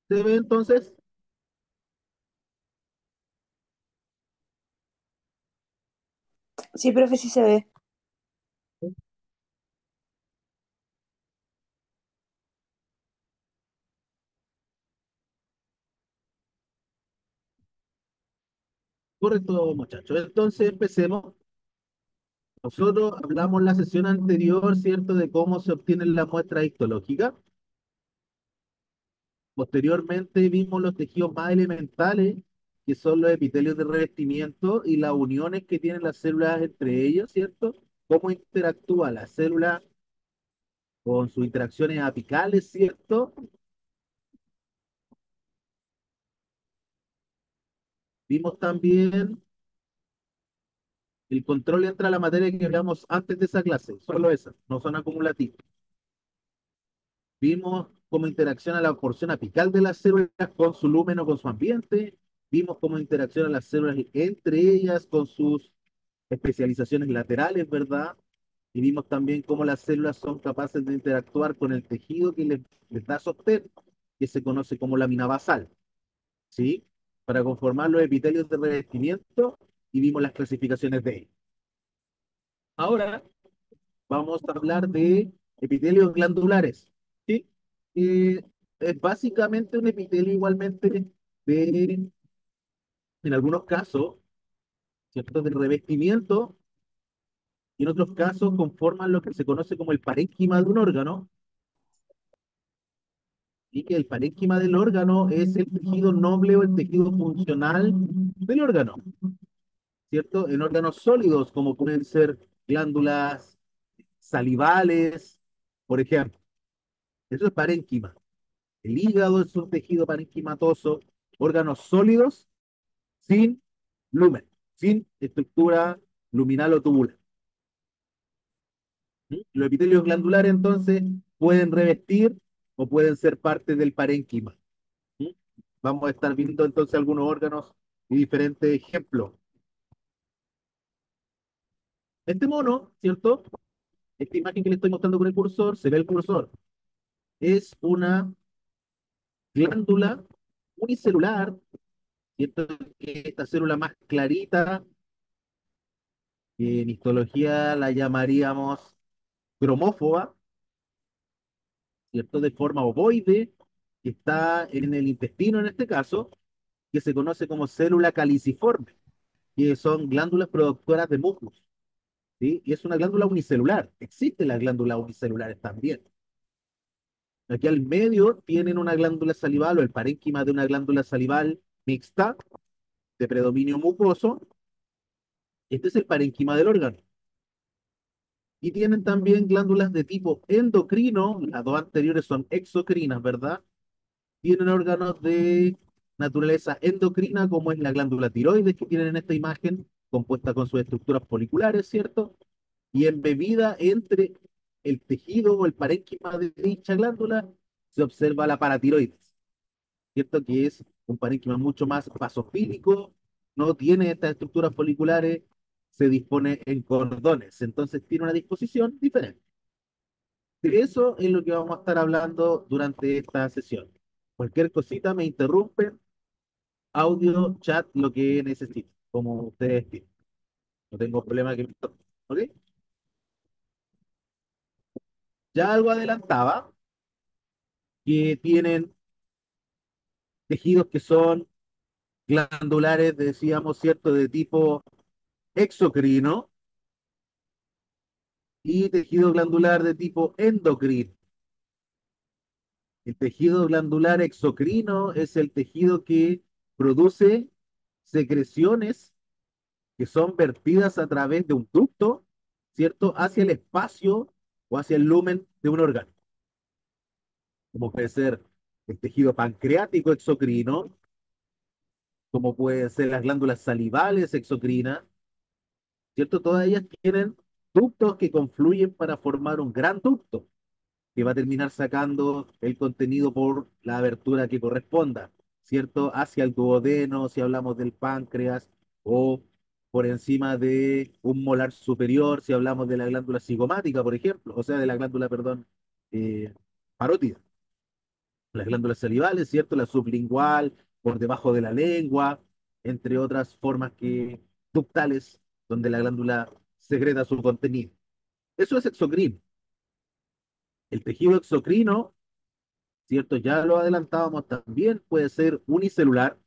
¿Se ve entonces? Sí, profe, sí se ve. Correcto, muchachos. Entonces empecemos. Nosotros hablamos la sesión anterior, ¿cierto?, de cómo se obtienen las muestras histológicas. Posteriormente vimos los tejidos más elementales, que son los epitelios de revestimiento y las uniones que tienen las células entre ellas, ¿cierto? Cómo interactúa la célula con sus interacciones apicales, ¿cierto? Vimos también el control entre la materia que hablamos antes de esa clase, solo esa, no son acumulativas. Vimos cómo interacciona la porción apical de las células con su lumen o con su ambiente. Vimos cómo interaccionan las células entre ellas con sus especializaciones laterales, ¿verdad? Y vimos también cómo las células son capaces de interactuar con el tejido que les da sostén, que se conoce como lámina basal, ¿sí? Para conformar los epitelios de revestimiento y vimos las clasificaciones de ellos. Ahora vamos a hablar de epitelios glandulares, ¿sí? Eh, es básicamente un epitelio igualmente de, en algunos casos, ¿cierto?, de revestimiento y en otros casos conforman lo que se conoce como el parénquima de un órgano, y que el parénquima del órgano es el tejido noble o el tejido funcional del órgano, ¿cierto? En órganos sólidos, como pueden ser glándulas salivales, por ejemplo. Eso es parénquima. El hígado es un tejido parenquimatoso, órganos sólidos sin lumen, sin estructura luminal o tubular. ¿Mm? Los epitelios glandulares entonces pueden revestir o pueden ser parte del parénquima. ¿Mm? Vamos a estar viendo entonces algunos órganos y diferentes ejemplos. Este mono, ¿cierto? Esta imagen que le estoy mostrando con el cursor, se ve el cursor. Es una glándula unicelular, ¿cierto? Que esta célula más clarita, que en histología la llamaríamos cromófoba, ¿cierto? De forma ovoide, que está en el intestino en este caso, que se conoce como célula caliciforme, que son glándulas productoras de músculos, ¿sí? Y es una glándula unicelular. Existen las glándulas unicelulares también. Aquí al medio tienen una glándula salival o el parénquima de una glándula salival mixta de predominio mucoso. Este es el parénquima del órgano. Y tienen también glándulas de tipo endocrino, las dos anteriores son exocrinas, ¿verdad? Tienen órganos de naturaleza endocrina, como es la glándula tiroides que tienen en esta imagen, compuesta con sus estructuras foliculares, ¿cierto? Y embebida entre el tejido o el parénquima de dicha glándula se observa la paratiroides, ¿cierto? Que es un parénquima mucho más basofílico, no tiene estas estructuras foliculares, se dispone en cordones, entonces tiene una disposición diferente. De eso es lo que vamos a estar hablando durante esta sesión. Cualquier cosita me interrumpen, audio, chat, lo que necesiten, como ustedes tienen. No tengo problema que me interrumpan, ¿ok? Ya algo adelantaba, que tienen tejidos que son glandulares, decíamos, ¿cierto?, de tipo exocrino y tejido glandular de tipo endocrino. El tejido glandular exocrino es el tejido que produce secreciones que son vertidas a través de un ducto, ¿cierto?, hacia el espacio o hacia el lumen de un órgano, como puede ser el tejido pancreático exocrino, como pueden ser las glándulas salivales exocrinas, ¿cierto? Todas ellas tienen ductos que confluyen para formar un gran ducto, que va a terminar sacando el contenido por la abertura que corresponda, ¿cierto? Hacia el duodeno, si hablamos del páncreas, o por encima de un molar superior, si hablamos de la glándula cigomática, por ejemplo, o sea, de la glándula, perdón, parótida. las glándulas salivales, ¿cierto? La sublingual, por debajo de la lengua, entre otras formas que ductales, donde la glándula secreta su contenido. Eso es exocrino. El tejido exocrino, ¿cierto? Ya lo adelantábamos también, puede ser unicelular,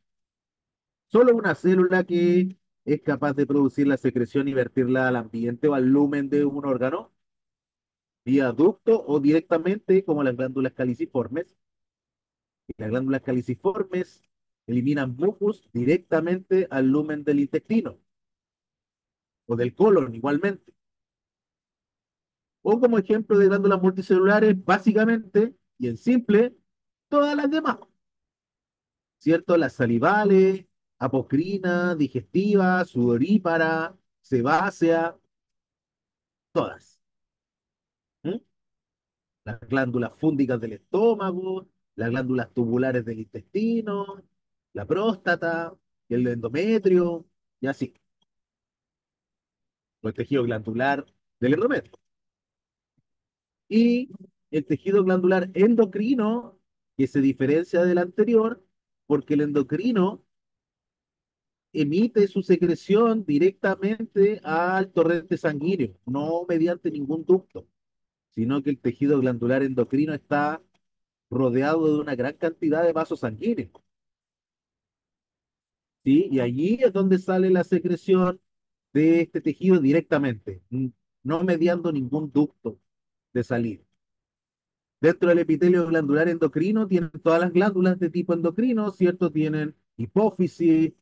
solo una célula que es capaz de producir la secreción y vertirla al ambiente o al lumen de un órgano, vía ducto o directamente como las glándulas caliciformes. Y las glándulas caliciformes eliminan mucus directamente al lumen del intestino o del colon igualmente. O como ejemplo de glándulas multicelulares, básicamente y en simple, todas las demás, ¿cierto? Las salivales, apocrina, digestiva, sudorípara, sebácea, todas. ¿Mm? Las glándulas fúngicas del estómago, las glándulas tubulares del intestino, la próstata, el endometrio, y así, o el tejido glandular del endometrio. Y el tejido glandular endocrino, que se diferencia del anterior, porque el endocrino emite su secreción directamente al torrente sanguíneo, no mediante ningún ducto, sino que el tejido glandular endocrino está rodeado de una gran cantidad de vasos sanguíneos, ¿sí? Y allí es donde sale la secreción de este tejido directamente, no mediando ningún ducto de salida. Dentro del epitelio glandular endocrino tienen todas las glándulas de tipo endocrino, ¿cierto? Tienen hipófisis,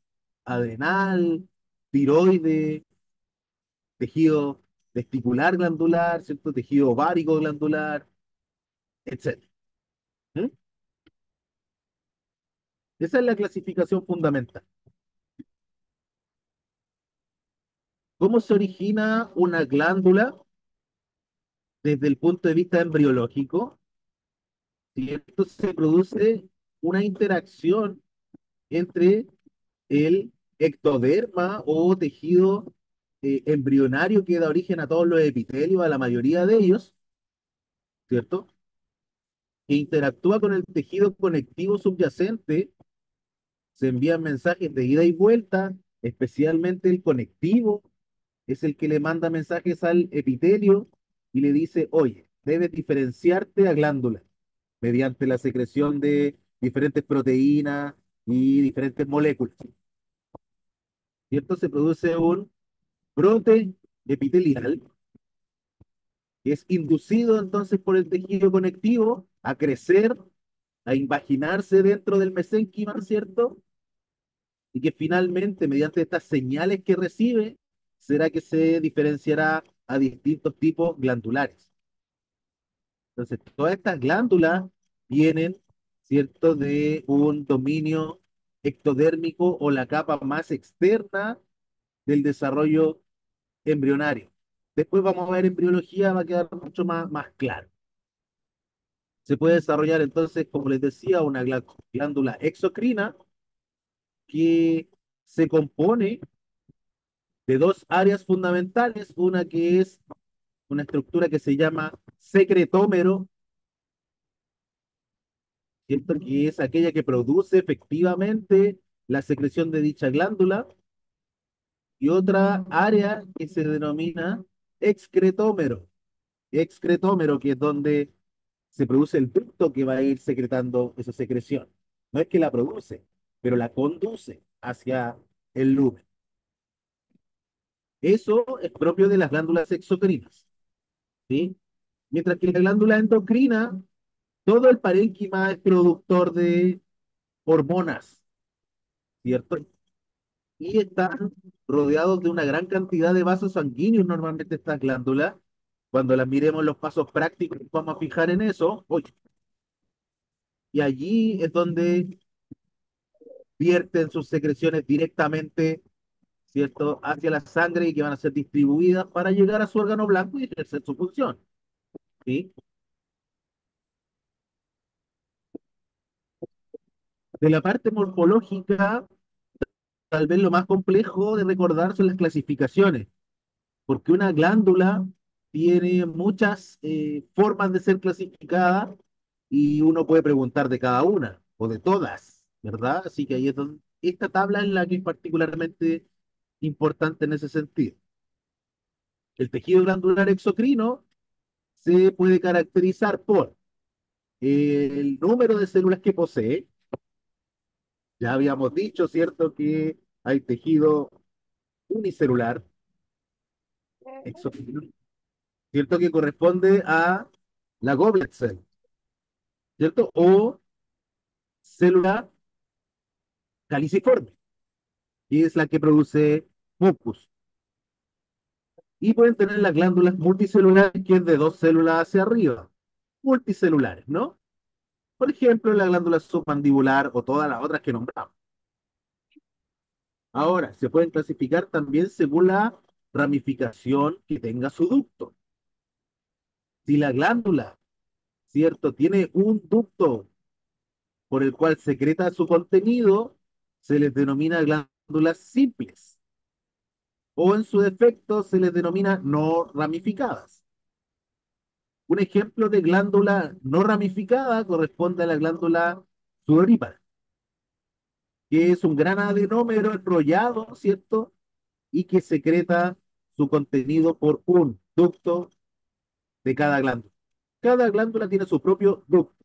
adrenal, tiroide, tejido testicular glandular, ¿cierto? Tejido ovárico glandular, etc. ¿Mm? Esa es la clasificación fundamental. ¿Cómo se origina una glándula desde el punto de vista embriológico? ¿Cierto? Se produce una interacción entre el ectoderma o tejido embrionario que da origen a todos los epitelios, a la mayoría de ellos, ¿cierto? Que interactúa con el tejido conectivo subyacente, se envían mensajes de ida y vuelta, especialmente el conectivo es el que le manda mensajes al epitelio y le dice, oye, debes diferenciarte a glándula mediante la secreción de diferentes proteínas y diferentes moléculas, ¿cierto? Se produce un brote epitelial que es inducido entonces por el tejido conectivo a crecer, a invaginarse dentro del mesénquima, ¿cierto? Y que finalmente, mediante estas señales que recibe, será que se diferenciará a distintos tipos glandulares. Entonces, todas estas glándulas vienen, ¿cierto?, de un dominio ectodérmico o la capa más externa del desarrollo embrionario. Después vamos a ver en biología, va a quedar mucho más claro. Se puede desarrollar entonces, como les decía, una glándula exocrina que se compone de dos áreas fundamentales, una que es una estructura que se llama secretómero, ¿cierto? Que es aquella que produce efectivamente la secreción de dicha glándula, y otra área que se denomina excretómero, excretómero, que es donde se produce el ducto que va a ir secretando esa secreción. No es que la produce, pero la conduce hacia el lumen. Eso es propio de las glándulas exocrinas, ¿sí? Mientras que la glándula endocrina, todo el parénquima es productor de hormonas, ¿cierto? Y están rodeados de una gran cantidad de vasos sanguíneos normalmente estas glándulas. Cuando las miremos los pasos prácticos, vamos a fijar en eso. Oye, y allí es donde vierten sus secreciones directamente, ¿cierto?, hacia la sangre y que van a ser distribuidas para llegar a su órgano blanco y ejercer su función, ¿sí? De la parte morfológica, tal vez lo más complejo de recordar son las clasificaciones, porque una glándula tiene muchas formas de ser clasificada y uno puede preguntar de cada una o de todas, ¿verdad? Así que ahí es donde esta tabla es la que es particularmente importante en ese sentido. El tejido glandular exocrino se puede caracterizar por el número de células que posee. Ya habíamos dicho, ¿cierto?, que hay tejido unicelular, exocrino, ¿cierto?, que corresponde a la goblet cell, ¿cierto? O célula caliciforme, que es la que produce mucus. Y pueden tener las glándulas multicelulares, que es de dos células hacia arriba, multicelulares, ¿no? Por ejemplo, la glándula submandibular o todas las otras que nombramos. Ahora, se pueden clasificar también según la ramificación que tenga su ducto. Si la glándula, ¿cierto?, tiene un ducto por el cual secreta su contenido, se les denomina glándulas simples, o en su defecto se les denomina no ramificadas. Un ejemplo de glándula no ramificada corresponde a la glándula sudorípara, que es un gran adenómero enrollado, ¿cierto? Y que secreta su contenido por un ducto de cada glándula. Cada glándula tiene su propio ducto.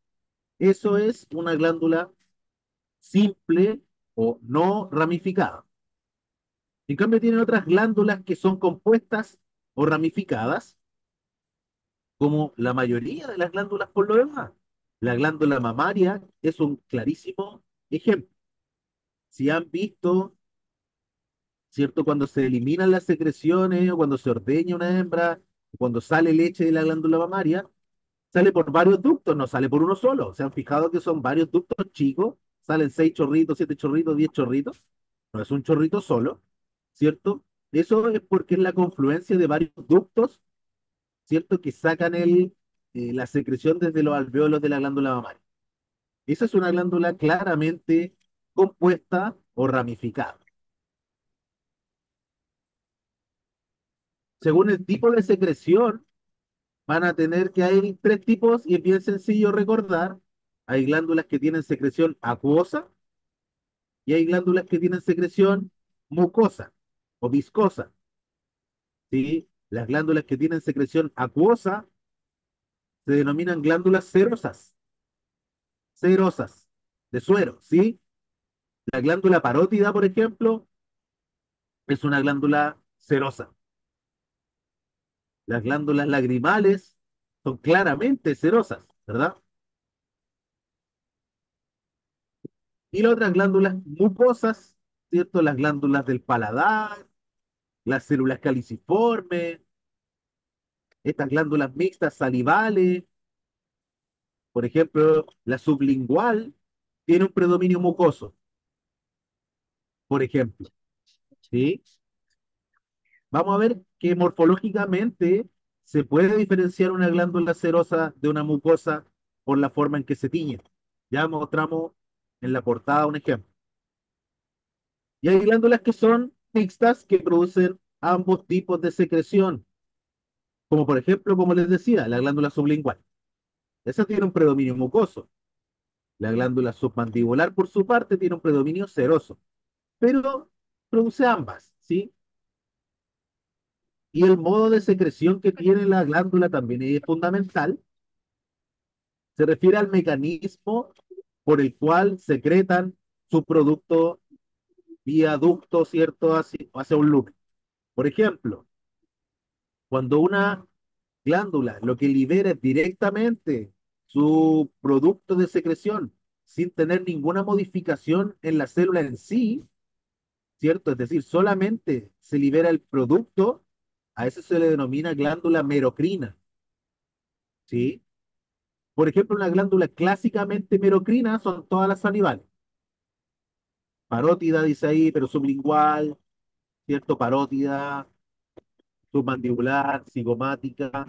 Eso es una glándula simple o no ramificada. En cambio, tienen otras glándulas que son compuestas o ramificadas, como la mayoría de las glándulas por lo demás. La glándula mamaria es un clarísimo ejemplo. Si han visto, ¿cierto? Cuando se eliminan las secreciones o cuando se ordeña una hembra, cuando sale leche de la glándula mamaria, sale por varios ductos, no sale por uno solo. ¿Se han fijado que son varios ductos chicos? Salen 6 chorritos, 7 chorritos, 10 chorritos. No es un chorrito solo, ¿cierto? Eso es porque es la confluencia de varios ductos, ¿cierto? Que sacan la secreción desde los alveolos de la glándula mamaria. Esa es una glándula claramente compuesta o ramificada. Según el tipo de secreción, van a tener que hay tres tipos y es bien sencillo recordar. Hay glándulas que tienen secreción acuosa y hay glándulas que tienen secreción mucosa o viscosa, ¿sí? Las glándulas que tienen secreción acuosa se denominan glándulas cerosas, cerosas, de suero, ¿sí? La glándula parótida, por ejemplo, es una glándula serosa. Las glándulas lagrimales son claramente cerosas, ¿verdad? Y las otras glándulas mucosas, ¿cierto? Las glándulas del paladar, las células caliciformes, estas glándulas mixtas salivales, por ejemplo, la sublingual tiene un predominio mucoso, por ejemplo, ¿sí? Vamos a ver que morfológicamente se puede diferenciar una glándula serosa de una mucosa por la forma en que se tiñe. Ya mostramos en la portada un ejemplo. Y hay glándulas que son mixtas que producen ambos tipos de secreción, como por ejemplo, como les decía, la glándula sublingual. Esa tiene un predominio mucoso. La glándula submandibular, por su parte, tiene un predominio seroso, pero produce ambas, ¿sí? Y el modo de secreción que tiene la glándula también es fundamental. Se refiere al mecanismo por el cual secretan su producto vía ducto, ¿cierto? Hacia un loop. Por ejemplo, cuando una glándula lo que libera es directamente su producto de secreción sin tener ninguna modificación en la célula en sí, ¿cierto? Es decir, solamente se libera el producto, a eso se le denomina glándula merocrina, ¿sí? Por ejemplo, una glándula clásicamente merocrina son todas las salivales. Parótida dice ahí, pero sublingual, ¿cierto? Parótida, submandibular, cigomática,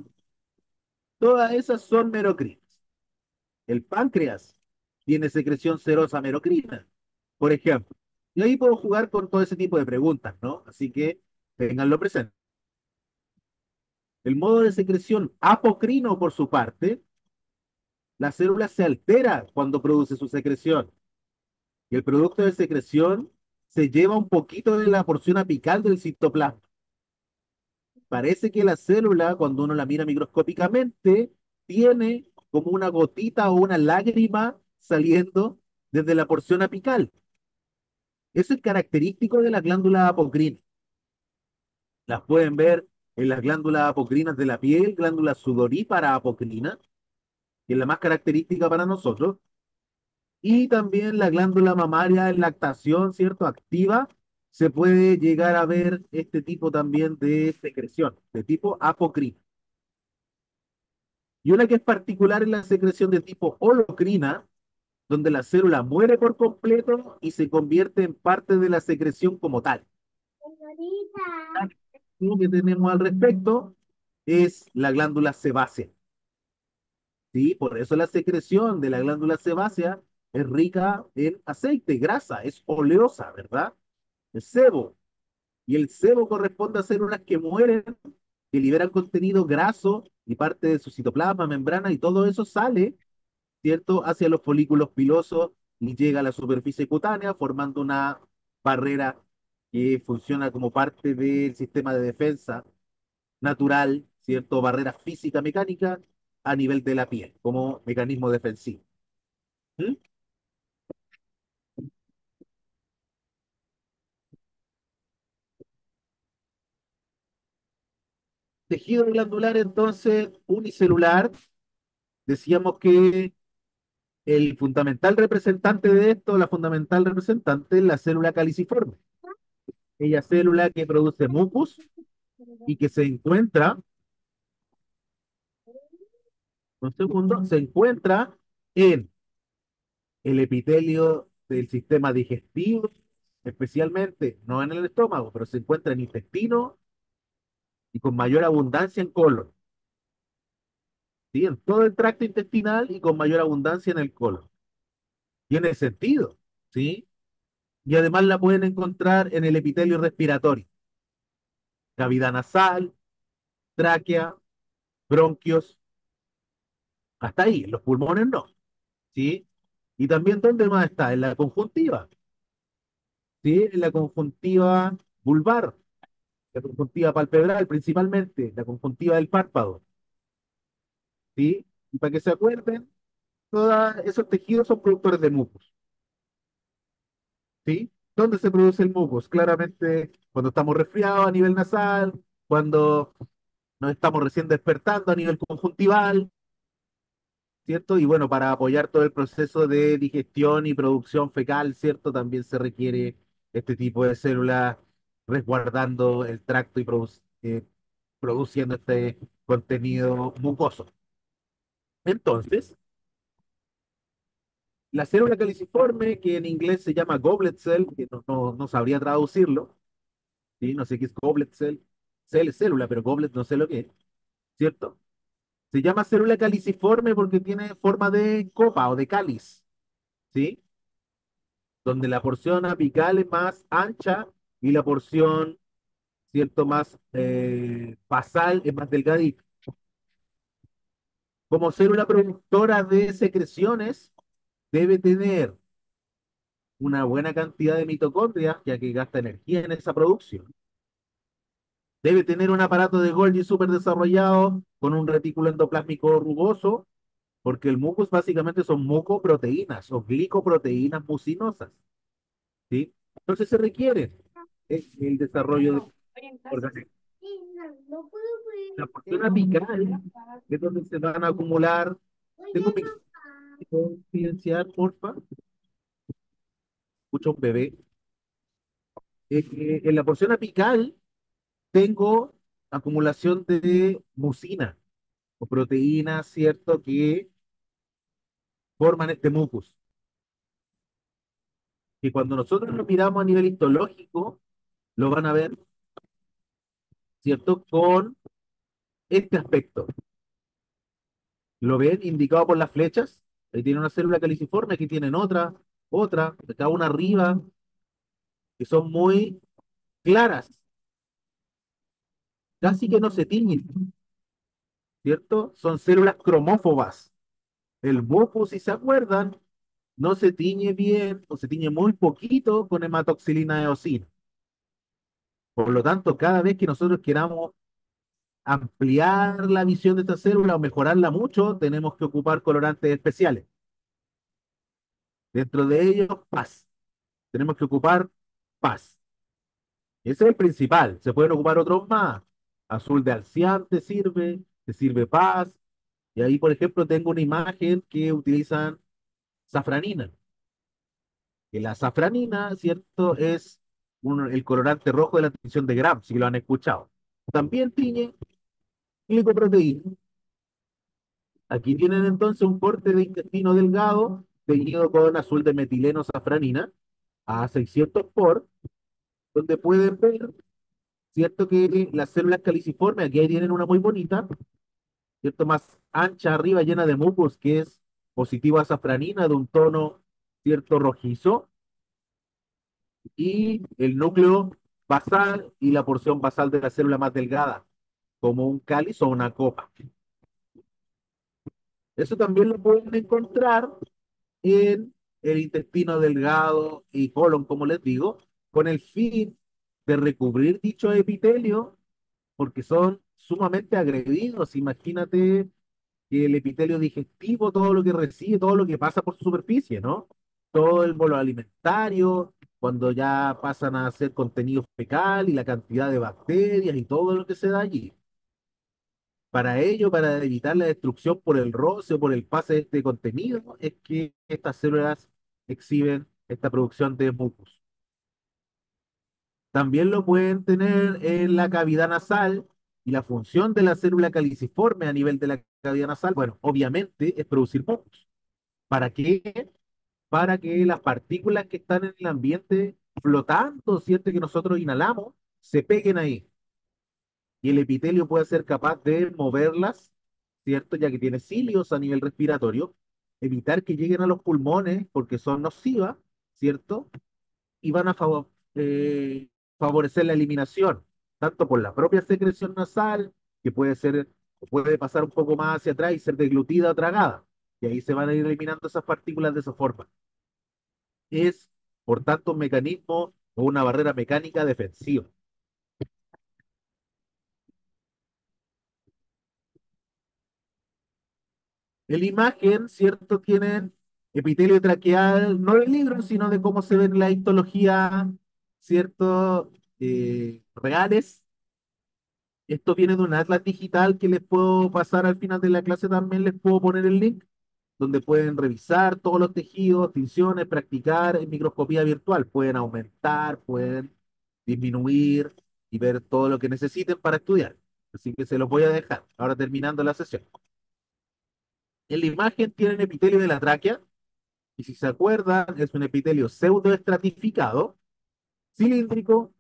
todas esas son merocrinas. El páncreas tiene secreción serosa merocrina, por ejemplo. Y ahí puedo jugar con todo ese tipo de preguntas, ¿no? Así que tenganlo presente. El modo de secreción apocrino, por su parte, la célula se altera cuando produce su secreción. Y el producto de secreción se lleva un poquito de la porción apical del citoplasma. Parece que la célula, cuando uno la mira microscópicamente, tiene como una gotita o una lágrima saliendo desde la porción apical. Eso es característico de las glándulas apocrinas. Las pueden ver en las glándulas apocrinas de la piel, glándula sudorípara apocrina, que es la más característica para nosotros, y también la glándula mamaria en lactación, ¿cierto? Activa, se puede llegar a ver este tipo también de secreción, de tipo apocrina. Y una que es particular es la secreción de tipo holocrina, donde la célula muere por completo y se convierte en parte de la secreción como tal. Lo que tenemos al respecto es la glándula sebácea. ¿Sí? Por eso la secreción de la glándula sebácea es rica en aceite, grasa, es oleosa, ¿verdad? El sebo. Y el sebo corresponde a células que mueren, que liberan contenido graso y parte de su citoplasma, membrana, y todo eso sale, ¿cierto?, hacia los folículos pilosos y llega a la superficie cutánea, formando una barrera que funciona como parte del sistema de defensa natural, ¿cierto? Barrera física mecánica a nivel de la piel, como mecanismo defensivo. ¿Mm? Tejido glandular, entonces, unicelular, decíamos que el fundamental representante de esto, la fundamental representante es la célula caliciforme. Ella célula que produce mucus y que se encuentra, un segundo, se encuentra en el epitelio del sistema digestivo, especialmente, no en el estómago, pero se encuentra en intestino y con mayor abundancia en colon, ¿sí? En todo el tracto intestinal y con mayor abundancia en el colon. Tiene sentido, ¿sí? Y además la pueden encontrar en el epitelio respiratorio, cavidad nasal, tráquea, bronquios, hasta ahí, en los pulmones no, ¿sí? Y también, ¿dónde más está? En la conjuntiva, ¿sí? En la conjuntiva vulvar, la conjuntiva palpebral principalmente, la conjuntiva del párpado, ¿sí? Y para que se acuerden, todos esos tejidos son productores de mucus, ¿sí? ¿Dónde se produce el mucus? Claramente cuando estamos resfriados a nivel nasal, cuando nos estamos recién despertando a nivel conjuntival, ¿cierto? Y bueno, para apoyar todo el proceso de digestión y producción fecal, ¿cierto? También se requiere este tipo de células resguardando el tracto y produciendo este contenido mucoso. Entonces, la célula caliciforme, que en inglés se llama goblet cell, que no sabría traducirlo, ¿sí? No sé qué es goblet cell, cell es célula, pero goblet no sé lo que es, ¿cierto? Se llama célula caliciforme porque tiene forma de copa o de cáliz, ¿sí? Donde la porción apical es más ancha y la porción, ¿cierto?, más basal es más delgadita. Como célula productora de secreciones, debe tener una buena cantidad de mitocondrias, ya que gasta energía en esa producción. Debe tener un aparato de Golgi súper desarrollado con un retículo endoplásmico rugoso, porque el mucus básicamente son mucoproteínas o glicoproteínas mucinosas, ¿sí? Entonces se requiere el desarrollo de organismos. La porción apical es donde se van a acumular. Tengo un ¿puedo silenciar, porfa? Escucho un bebé. En la porción apical tengo acumulación de mucina o proteínas, ¿cierto?, que forman este mucus. Y cuando nosotros lo miramos a nivel histológico, lo van a ver, ¿cierto?, con este aspecto. ¿Lo ven indicado por las flechas? Ahí tiene una célula caliciforme, aquí tienen otra, cada una arriba, que son muy claras, casi que no se tiñen, ¿cierto? Son células cromófobas. El muco, si se acuerdan, no se tiñe bien o se tiñe muy poquito con hematoxilina eosina. Por lo tanto, cada vez que nosotros queramos ampliar la visión de esta célula o mejorarla mucho, tenemos que ocupar colorantes especiales. Dentro de ellos, paz. Tenemos que ocupar paz. Ese es el principal. Se pueden ocupar otros más. Azul de Alcián te sirve paz. Y ahí, por ejemplo, tengo una imagen que utilizan safranina. Que la safranina, ¿cierto? Es el colorante rojo de la tinción de Gram, si lo han escuchado. También tiñe glicoproteína. Aquí tienen entonces un corte de intestino delgado teñido con azul de metileno safranina a 600 por, donde pueden ver, ¿cierto? Que las células caliciformes, aquí ahí tienen una muy bonita, ¿cierto? Más ancha arriba, llena de mucus, que es positiva safranina de un tono, ¿cierto? Rojizo, y el núcleo basal y la porción basal de la célula más delgada, como un cáliz o una copa. Eso también lo pueden encontrar en el intestino delgado y colon, como les digo, con el fin de recubrir dicho epitelio, porque son sumamente agredidos. Imagínate que el epitelio digestivo, todo lo que recibe, todo lo que pasa por su superficie, ¿no? Todo el bolo alimentario, cuando ya pasan a ser contenido fecal y la cantidad de bacterias y todo lo que se da allí. Para ello, para evitar la destrucción por el roce o por el pase de este contenido, es que estas células exhiben esta producción de mucus. También lo pueden tener en la cavidad nasal y la función de la célula caliciforme a nivel de la cavidad nasal, bueno, obviamente es producir mucus. ¿Para qué? Para que las partículas que están en el ambiente flotando, ¿cierto? Que nosotros inhalamos, se peguen ahí y el epitelio puede ser capaz de moverlas, ¿cierto? Ya que tiene cilios a nivel respiratorio, evitar que lleguen a los pulmones porque son nocivas, ¿cierto? Y van a favorecer la eliminación, tanto por la propia secreción nasal, que puede ser, puede pasar un poco más hacia atrás y ser deglutida o tragada, y ahí se van a ir eliminando esas partículas de esa forma. Es, por tanto, un mecanismo o una barrera mecánica defensiva. En la imagen, ¿cierto? Tienen epitelio traqueal, no del libro, sino de cómo se ve en la histología, ¿cierto? Reales. Esto viene de un atlas digital que les puedo pasar al final de la clase, también les puedo poner el link, donde pueden revisar todos los tejidos, tinciones, practicar en microscopía virtual. Pueden aumentar, pueden disminuir y ver todo lo que necesiten para estudiar. Así que se los voy a dejar, ahora terminando la sesión. En la imagen tienen epitelio de la tráquea, y si se acuerdan, es un epitelio pseudoestratificado, cilíndrico,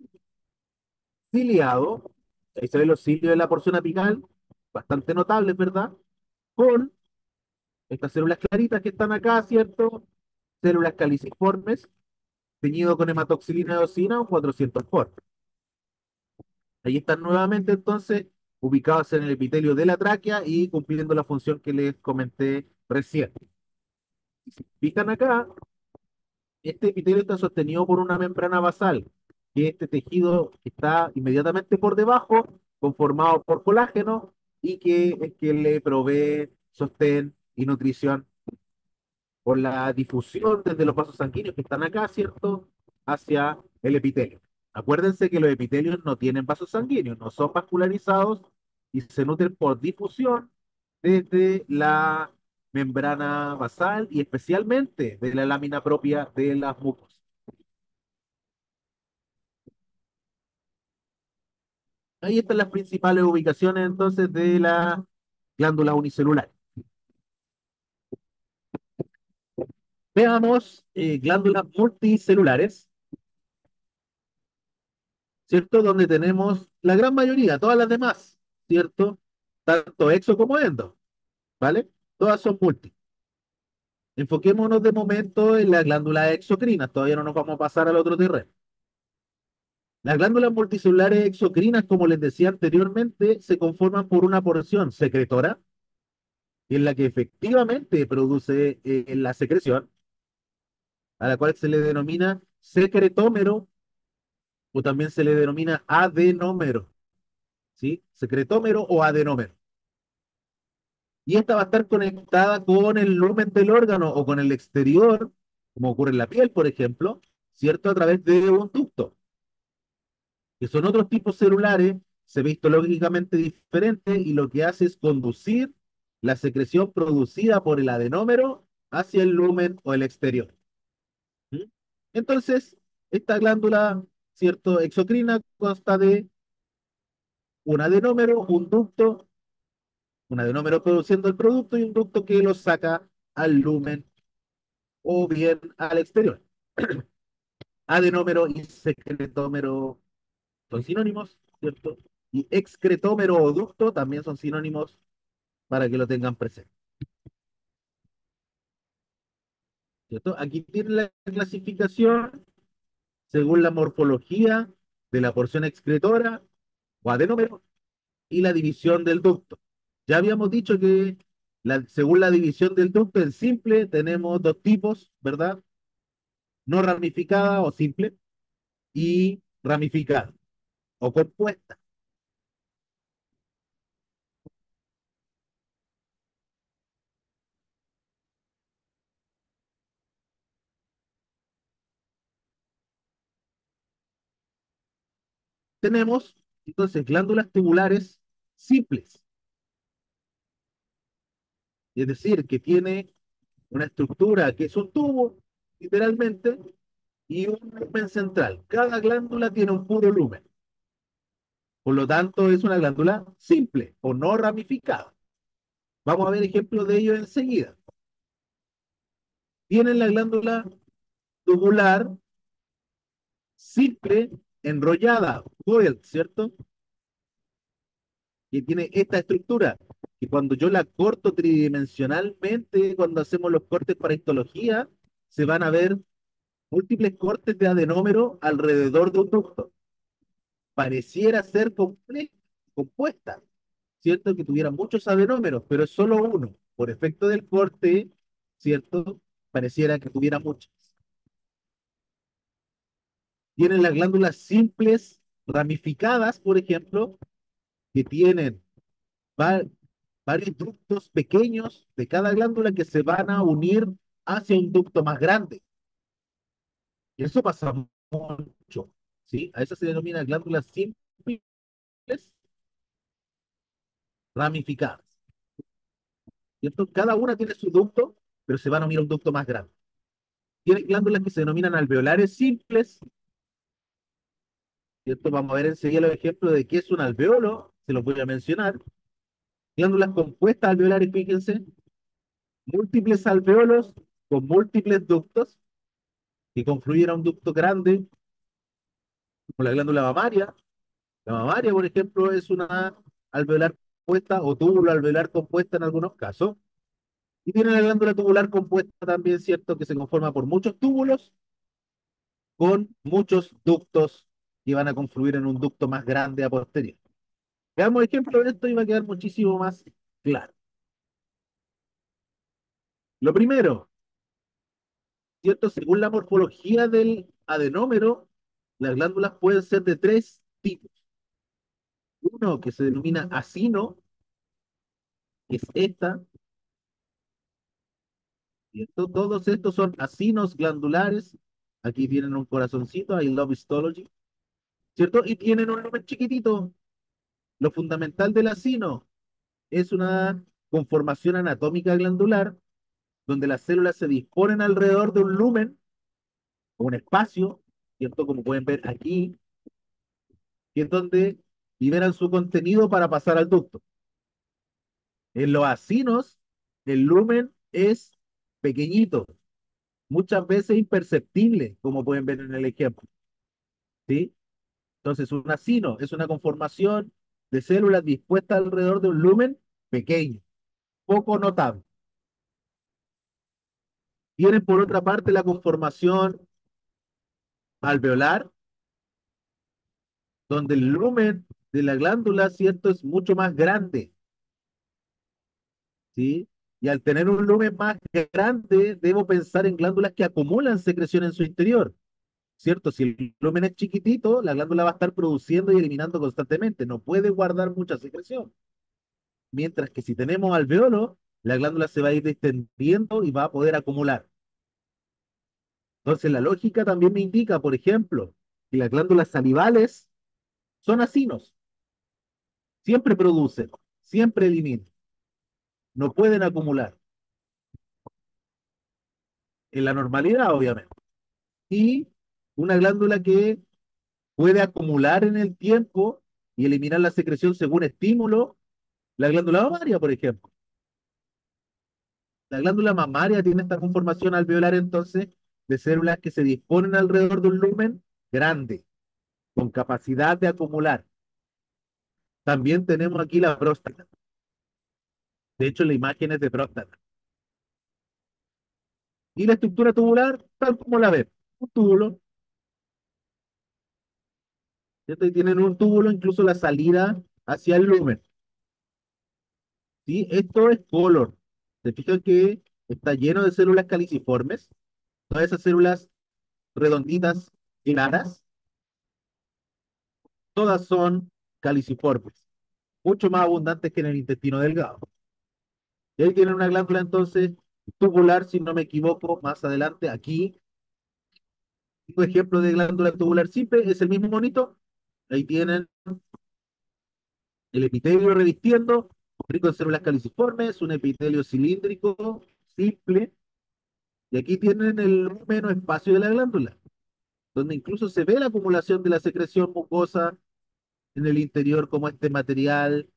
ciliado, ahí se ven los cilios de la porción apical, bastante notables, ¿verdad? Con estas células claritas que están acá, ¿cierto? Células caliciformes, teñido con hematoxilina eosina o 400 por. Ahí están nuevamente entonces ubicados en el epitelio de la tráquea y cumpliendo la función que les comenté recién. Fijan acá, este epitelio está sostenido por una membrana basal, que este tejido está inmediatamente por debajo, conformado por colágeno y que es que le provee sostén y nutrición por la difusión desde los vasos sanguíneos que están acá, ¿cierto? Hacia el epitelio. Acuérdense que los epitelios no tienen vasos sanguíneos, no son vascularizados y se nutren por difusión desde la membrana basal y especialmente de la lámina propia de las mucosas. Ahí están las principales ubicaciones entonces de la glándula unicelular. Veamos glándulas multicelulares, ¿cierto? Donde tenemos la gran mayoría, todas las demás, ¿cierto? Tanto exo como endo, ¿vale? Todas son multi. Enfoquémonos de momento en las glándulas exocrinas, todavía no nos vamos a pasar al otro terreno. Las glándulas multicelulares exocrinas, como les decía anteriormente, se conforman por una porción secretora, en la que efectivamente produce la secreción, a la cual se le denomina secretómero o también se le denomina adenómero, ¿sí? Secretómero o adenómero. Y esta va a estar conectada con el lumen del órgano o con el exterior, como ocurre en la piel, por ejemplo, ¿cierto? A través de un ducto, que son otros tipos celulares, se ve histológicamente diferente y lo que hace es conducir la secreción producida por el adenómero hacia el lumen o el exterior. ¿Mm? Entonces, esta glándula, ¿cierto? Exocrina consta de un adenómero, un adenómero produciendo el producto y un ducto que lo saca al lumen o bien al exterior. Adenómero y secretómero son sinónimos, ¿cierto? Y excretómero o ducto también son sinónimos para que lo tengan presente, ¿cierto? Aquí tiene la clasificación según la morfología de la porción excretora o adenómero y la división del ducto. Ya habíamos dicho que según la división del ducto en simple tenemos dos tipos, ¿verdad? No ramificada o simple y ramificada o compuesta. Tenemos entonces glándulas tubulares simples, es decir, que tiene una estructura que es un tubo, literalmente, y un lumen central. Cada glándula tiene un puro lumen. Por lo tanto, es una glándula simple o no ramificada. Vamos a ver ejemplos de ello enseguida. Tienen la glándula tubular simple enrollada, coiled, ¿cierto? Que tiene esta estructura, que cuando yo la corto tridimensionalmente, cuando hacemos los cortes para histología, se van a ver múltiples cortes de adenómero alrededor de un ducto. Pareciera ser compuesta, ¿cierto? Que tuviera muchos adenómeros, pero es solo uno. Por efecto del corte, ¿cierto? Pareciera que tuviera muchos. Tienen las glándulas simples ramificadas, por ejemplo, que tienen va- varios ductos pequeños de cada glándula que se van a unir hacia un ducto más grande. Y eso pasa mucho, ¿sí? A eso se denomina glándulas simples ramificadas, ¿cierto? Cada una tiene su ducto, pero se van a unir a un ducto más grande. Tiene glándulas que se denominan alveolares simples, ¿cierto? Vamos a ver enseguida los ejemplos de qué es un alveolo, se los voy a mencionar. Glándulas compuestas alveolares, fíjense, múltiples alveolos con múltiples ductos que confluyen a un ducto grande, como la glándula mamaria. La mamaria, por ejemplo, es una alveolar compuesta o túbulo alveolar compuesta en algunos casos. Y tiene la glándula tubular compuesta también, ¿cierto? Que se conforma por muchos túbulos con muchos ductos que van a confluir en un ducto más grande a posterior. Veamos ejemplo de esto y va a quedar muchísimo más claro. Lo primero, ¿cierto? Según la morfología del adenómero, las glándulas pueden ser de tres tipos. Uno que se denomina acino, que es esta, ¿cierto? Todos estos son acinos glandulares. Aquí tienen un corazoncito, I love histology, ¿cierto? Y tienen un lumen chiquitito. Lo fundamental del acino es una conformación anatómica glandular donde las células se disponen alrededor de un lumen, un espacio, ¿cierto? Como pueden ver aquí, que es donde liberan su contenido para pasar al ducto. En los acinos, el lumen es pequeñito, muchas veces imperceptible, como pueden ver en el ejemplo, ¿sí? Entonces, un acino es una conformación de células dispuestas alrededor de un lumen pequeño, poco notable. Tienen por otra parte la conformación alveolar, donde el lumen de la glándula, ¿cierto? Es mucho más grande, ¿sí? Y al tener un lumen más grande, debo pensar en glándulas que acumulan secreción en su interior, ¿cierto? Si el lumen es chiquitito, la glándula va a estar produciendo y eliminando constantemente, no puede guardar mucha secreción. Mientras que si tenemos alveolo, la glándula se va a ir distendiendo y va a poder acumular. Entonces la lógica también me indica, por ejemplo, que las glándulas salivales son acinos, siempre producen, siempre eliminan, no pueden acumular, en la normalidad obviamente. Y una glándula que puede acumular en el tiempo y eliminar la secreción según estímulo, la glándula mamaria, por ejemplo. La glándula mamaria tiene esta conformación alveolar entonces de células que se disponen alrededor de un lumen grande, con capacidad de acumular. También tenemos aquí la próstata. De hecho, la imagen es de próstata. Y la estructura tubular, tal como la ven, un túbulo, ¿cierto? Y tienen un túbulo, incluso la salida hacia el lumen. ¿Sí? Esto es color. Se fijan que está lleno de células caliciformes, todas esas células redonditas, claras, todas son caliciformes, mucho más abundantes que en el intestino delgado. Y ahí tienen una glándula entonces tubular, si no me equivoco, más adelante, aquí, un ejemplo de glándula tubular simple, es el mismo monito. Ahí tienen el epitelio revistiendo, rico en células caliciformes, un epitelio cilíndrico, simple, y aquí tienen el menos espacio de la glándula, donde incluso se ve la acumulación de la secreción mucosa en el interior como este material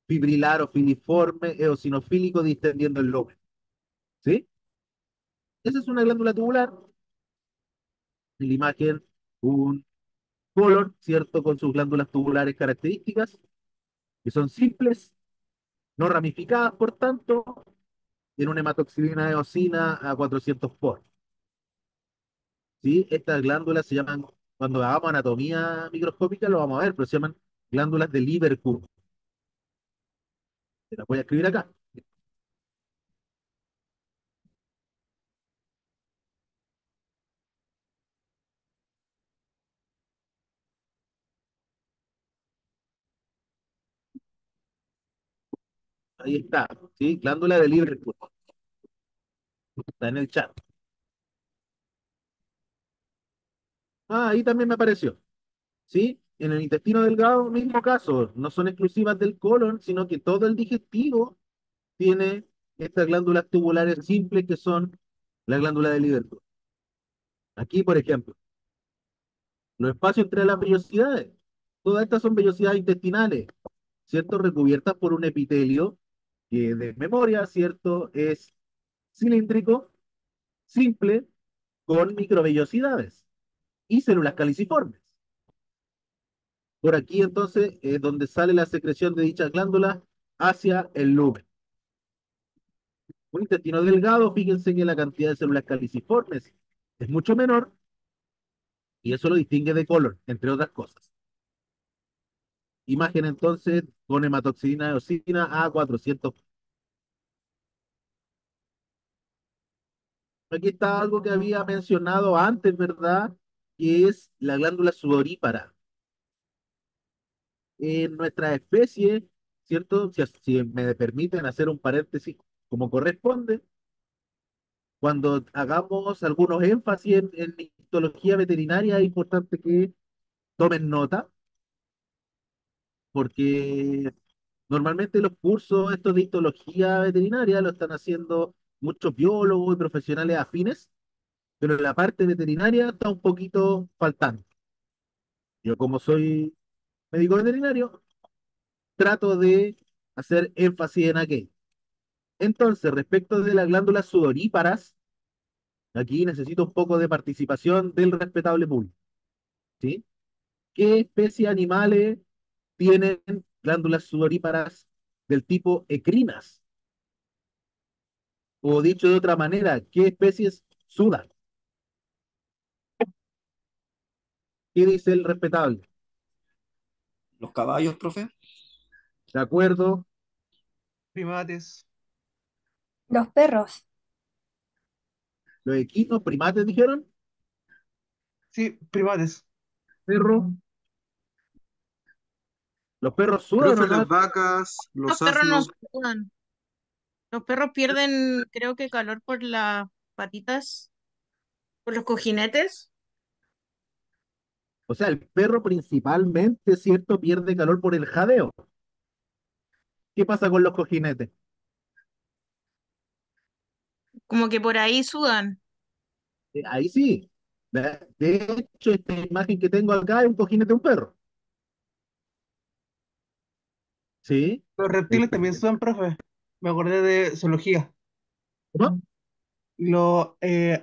fibrilar o filiforme, eosinofílico distendiendo el lobe. ¿Sí? Esa es una glándula tubular, en la imagen un colon, ¿cierto? Con sus glándulas tubulares características, que son simples, no ramificadas, por tanto, en una hematoxilina eosina a 400 por. ¿Sí? Estas glándulas se llaman, cuando hagamos anatomía microscópica lo vamos a ver, pero se llaman glándulas de Lieberkühn. Se las voy a escribir acá. Ahí está, ¿sí? Glándula de Lieberkühn. Está en el chat. Ah, ahí también me apareció. ¿Sí? En el intestino delgado, mismo caso. No son exclusivas del colon, sino que todo el digestivo tiene estas glándulas tubulares simples que son la glándula de Lieberkühn. Aquí, por ejemplo, los espacios entre las vellosidades. Todas estas son vellosidades intestinales, ¿cierto? Recubiertas por un epitelio que de memoria, ¿cierto? Es cilíndrico, simple, con microvellosidades y células caliciformes. Por aquí entonces es donde sale la secreción de dichas glándulas hacia el lumen. Un intestino delgado, fíjense que la cantidad de células caliciformes es mucho menor y eso lo distingue de colon, entre otras cosas. Imagen entonces con hematoxilina eosina a 400. Aquí está algo que había mencionado antes, ¿verdad? Que es la glándula sudorípara. En nuestra especie, ¿cierto? Si me permiten hacer un paréntesis como corresponde, cuando hagamos algunos énfasis en histología veterinaria, es importante que tomen nota, porque normalmente los cursos estos de histología veterinaria lo están haciendo muchos biólogos y profesionales afines, pero la parte veterinaria está un poquito faltando. Yo como soy médico veterinario, trato de hacer énfasis en aquello. Entonces, respecto de las glándulas sudoríparas, aquí necesito un poco de participación del respetable público, ¿sí? ¿Qué especies animales tienen glándulas sudoríparas del tipo ecrinas? O dicho de otra manera, ¿qué especies sudan? ¿Qué dice el respetable? Los caballos, profe. ¿De acuerdo? Primates. Los perros. Los equinos, primates, dijeron. Sí, primates. Perro. ¿Los perros sudan Profe, o no? las vacas, Los los perros no asnos. sudan. Los perros pierden, creo que calor por las patitas, por los cojinetes. O sea, el perro principalmente, ¿cierto? Pierde calor por el jadeo. ¿Qué pasa con los cojinetes? Como que por ahí sudan. Ahí sí. De hecho, esta imagen que tengo acá es un cojinete de un perro. ¿Sí? Los El reptiles también perro. sudan, profe. Me acordé de zoología. ¿Cómo?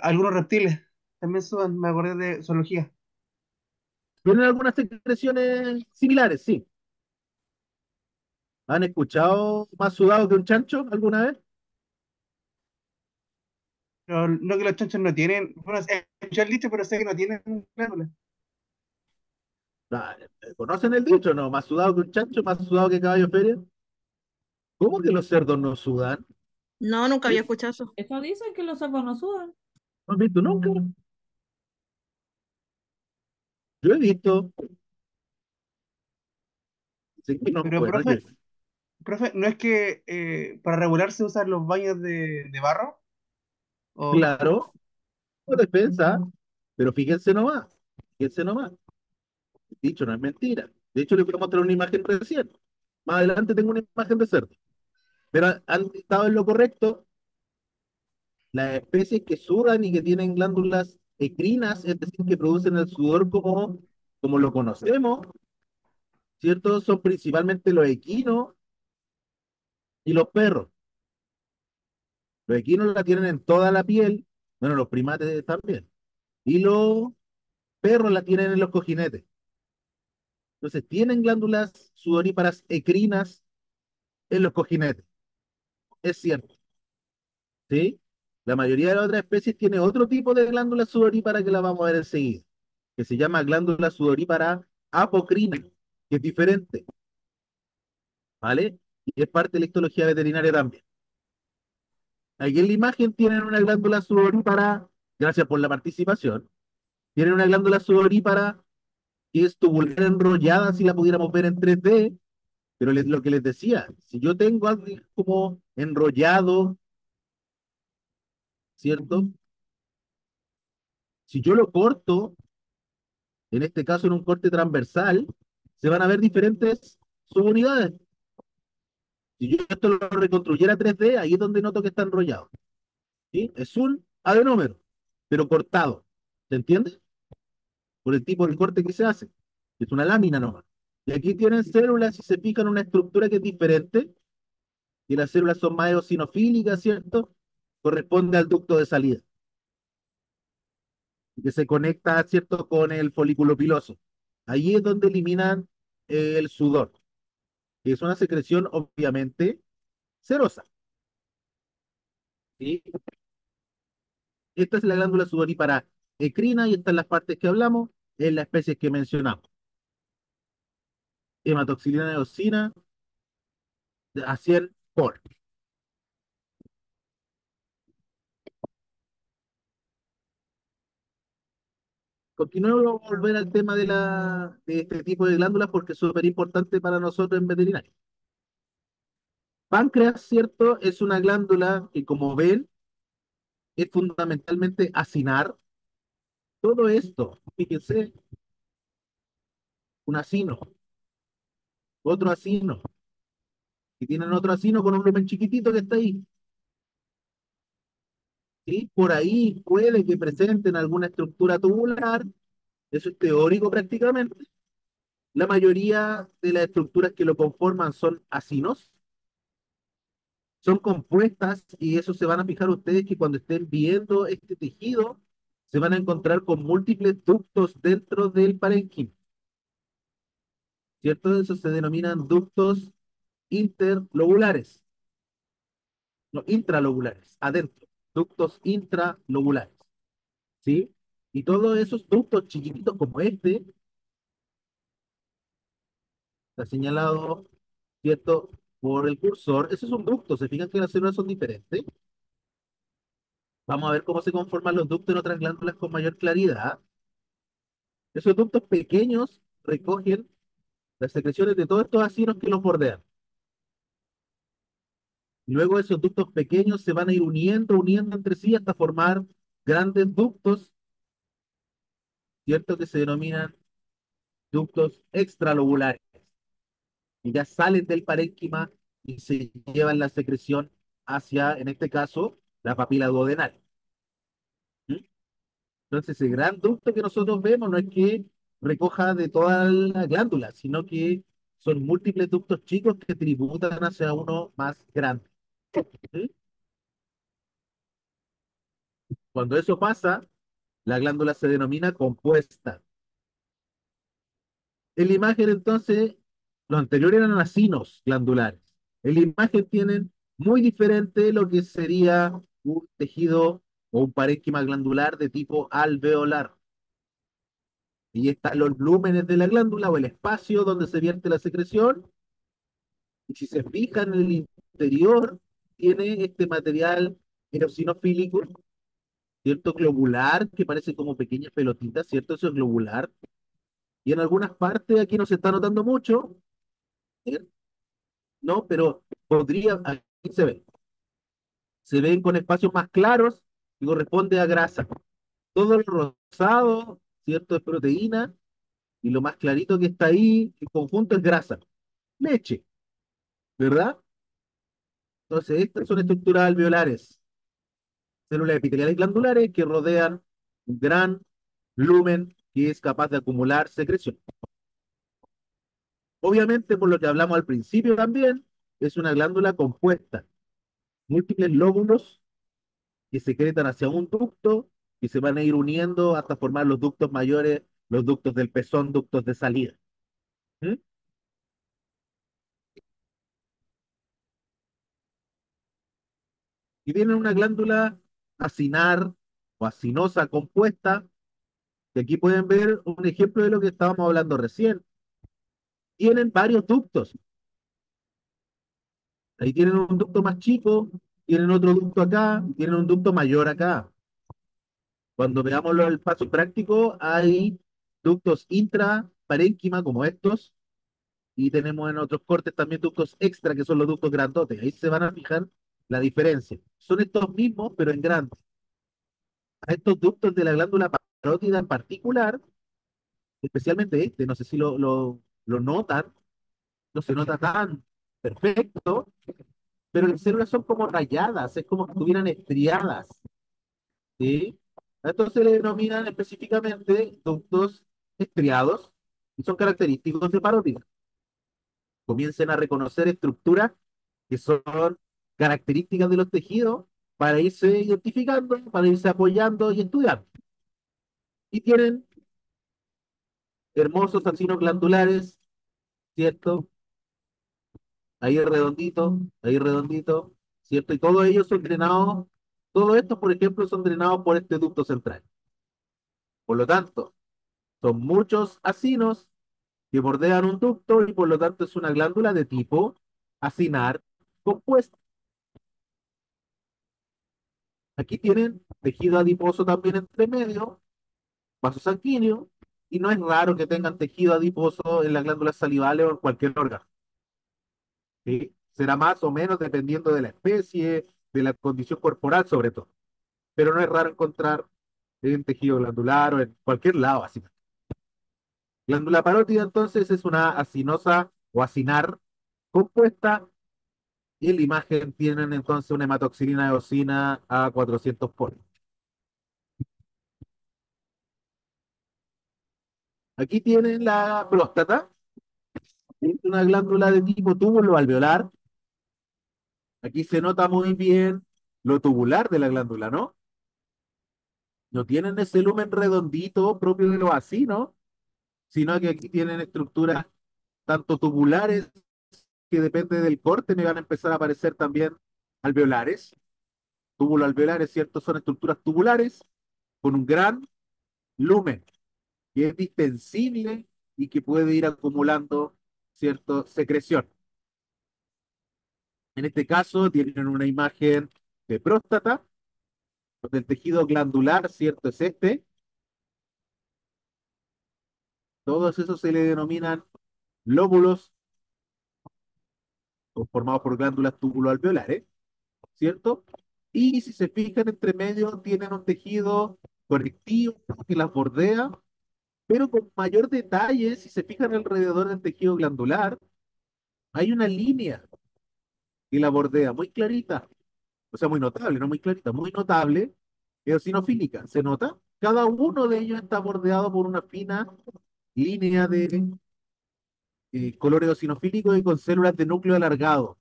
Algunos reptiles también sudan, me acordé de zoología. ¿Tienen algunas secreciones similares? Sí. ¿Han escuchado más sudado que un chancho alguna vez? Pero no que los chanchos no tienen, bueno, he escuchado el dicho, pero sé que no tienen glándulas. Ah, ¿conocen el dicho? No, más sudado que un chancho, más sudado que caballo de feria. ¿Cómo que los cerdos no sudan? No, nunca había ¿Es? escuchado eso. Eso dicen que los sapos no sudan. ¿No has visto nunca? Yo he visto. Sí que no, Pero, bueno, yo, profe, ¿no es que para regular se usan los baños de barro? ¿O cómo? claro, no defensa, pero fíjense nomás, dicho no es mentira. De hecho, les voy a mostrar una imagen recién. Más adelante tengo una imagen de cerdo. Pero han estado en lo correcto las especies que sudan y que tienen glándulas ecrinas, es decir, que producen el sudor como lo conocemos, ¿cierto? Son principalmente los equinos y los perros. Los equinos la tienen en toda la piel, bueno, los primates también. Y los perros la tienen en los cojinetes. Entonces, tienen glándulas sudoríparas ecrinas en los cojinetes. Es cierto, ¿sí? La mayoría de las otras especies tiene otro tipo de glándula sudorípara que la vamos a ver enseguida, que se llama glándula sudorípara apocrina, que es diferente, ¿vale? Y es parte de la histología veterinaria también. Aquí en la imagen tienen una glándula sudorípara, gracias por la participación, tienen una glándula sudorípara que es tubular enrollada, si la pudiéramos ver en 3D, pero lo que les decía, si yo tengo algo como enrollado, ¿cierto? Si yo lo corto, en este caso en un corte transversal, se van a ver diferentes subunidades. Si yo esto lo reconstruyera 3D, ahí es donde noto que está enrollado. ¿Sí? Es un adenómero, pero cortado. ¿Se entiende? Por el tipo de corte que se hace. Es una lámina nomás. Y aquí tienen células, si se fijan, una estructura que es diferente, y las células son más eosinofílicas, ¿cierto? Corresponde al ducto de salida, que se conecta, ¿cierto?, con el folículo piloso. Ahí es donde eliminan el sudor, que es una secreción obviamente serosa. ¿Sí? Esta es la glándula sudorípara ecrina y estas son las partes que hablamos en las especies que mencionamos. Hematoxilina eosina a 100 por. Continuemos a volver al tema de este tipo de glándulas porque es súper importante para nosotros en veterinaria. Páncreas, ¿cierto? Es una glándula que, como ven, es fundamentalmente acinar. Todo esto, fíjense, un acino, otro acino, y tienen otro acino con un lumen chiquitito que está ahí. ¿Sí? Por ahí puede que presenten alguna estructura tubular, eso es teórico prácticamente. La mayoría de las estructuras que lo conforman son acinos, son compuestas y eso se van a fijar ustedes que cuando estén viendo este tejido se van a encontrar con múltiples ductos dentro del parénquima, ¿cierto? Eso se denominan ductos interlobulares, no, intralobulares, adentro, ductos intralobulares, ¿sí? Y todos esos ductos chiquititos como este, está señalado, ¿cierto? Por el cursor, esos son ductos, se fijan que las células son diferentes, Vamos a ver cómo se conforman los ductos en otras glándulas con mayor claridad. Esos ductos pequeños recogen las secreciones de todos estos acinos que los bordean. Y luego esos ductos pequeños se van a ir uniendo entre sí hasta formar grandes ductos, ¿cierto? Que se denominan ductos extralobulares. Y ya salen del parénquima y se llevan la secreción hacia, en este caso, la papila duodenal. ¿Mm? Entonces, el gran ducto que nosotros vemos no es que recoja de toda la glándula, sino que son múltiples ductos chicos que tributan hacia uno más grande. ¿Mm? Cuando eso pasa, la glándula se denomina compuesta. En la imagen, entonces, los anteriores eran acinos glandulares. En la imagen tienen muy diferente lo que sería un tejido o un parénquima glandular de tipo alveolar. Y están los lúmenes de la glándula o el espacio donde se vierte la secreción. Y si se fijan en el interior, tiene este material eosinofílico, ¿cierto? Globular, que parece como pequeñas pelotitas, ¿cierto? Eso es globular. Y en algunas partes, aquí no se está notando mucho, ¿cierto? ¿No? Pero podría, aquí se ven con espacios más claros y corresponde a grasa. Todo el rosado, ¿cierto? Es proteína y lo más clarito que está ahí, el conjunto es grasa, leche, ¿verdad? Entonces, estas son estructuras alveolares, células epiteliales glandulares que rodean un gran lumen que es capaz de acumular secreción. Obviamente, por lo que hablamos al principio también, es una glándula compuesta, múltiples lóbulos que secretan hacia un ducto y se van a ir uniendo hasta formar los ductos mayores, los ductos del pezón, ductos de salida. ¿Mm? Y tienen una glándula acinar o acinosa compuesta, que aquí pueden ver un ejemplo de lo que estábamos hablando recién. Tienen varios ductos. Ahí tienen un ducto más chico, tienen otro ducto acá, tienen un ducto mayor acá. Cuando veamos el paso práctico, hay ductos intraparénquima como estos, y tenemos en otros cortes también ductos extra, que son los ductos grandotes. Ahí se van a fijar la diferencia. Son estos mismos, pero en grande. A estos ductos de la glándula parótida en particular, especialmente este, no sé si lo notan, no se nota tan perfecto, pero las células son como rayadas, es como si estuvieran estriadas, ¿sí? A estos se le denominan específicamente ductos estriados y son característicos de parótida. Comiencen a reconocer estructuras que son características de los tejidos para irse identificando, para irse apoyando y estudiando. Y tienen hermosos acinos glandulares, ¿cierto? Ahí redondito, ¿cierto? Y todos ellos son drenados, todos estos, por ejemplo, son drenados por este ducto central. Por lo tanto, son muchos acinos que bordean un ducto y por lo tanto es una glándula de tipo acinar compuesto. Aquí tienen tejido adiposo también entre medio, vaso sanguíneo, y no es raro que tengan tejido adiposo en las glándulas salivales o en cualquier órgano. ¿Sí? Será más o menos dependiendo de la especie, de la condición corporal sobre todo, pero no es raro encontrar en tejido glandular o en cualquier lado así. Glándula parótida entonces es una acinosa o acinar compuesta y en la imagen tienen entonces una hematoxilina eosina a 400 por. Aquí tienen la próstata, es una glándula de tipo túbulo alveolar. Aquí se nota muy bien lo tubular de la glándula, ¿no? No tienen ese lumen redondito propio de los acinos, sino que aquí tienen estructuras tanto tubulares, que depende del corte, me van a empezar a aparecer también alveolares. Túbulo alveolares, ¿cierto? Son estructuras tubulares con un gran lumen, que es distensible y que puede ir acumulando, ¿cierto? Secreción. En este caso tienen una imagen de próstata donde el tejido glandular, ¿cierto? Es este. Todos esos se le denominan lóbulos formados por glándulas tubuloalveolares, ¿cierto? Y si se fijan entre medio, tienen un tejido conectivo que las bordea, pero con mayor detalle, si se fijan alrededor del tejido glandular, hay una línea que la bordea muy clarita, o sea, muy notable, no muy clarita, muy notable, eosinofílica. ¿Se nota? Cada uno de ellos está bordeado por una fina línea de color eosinofílico y con células de núcleo alargado.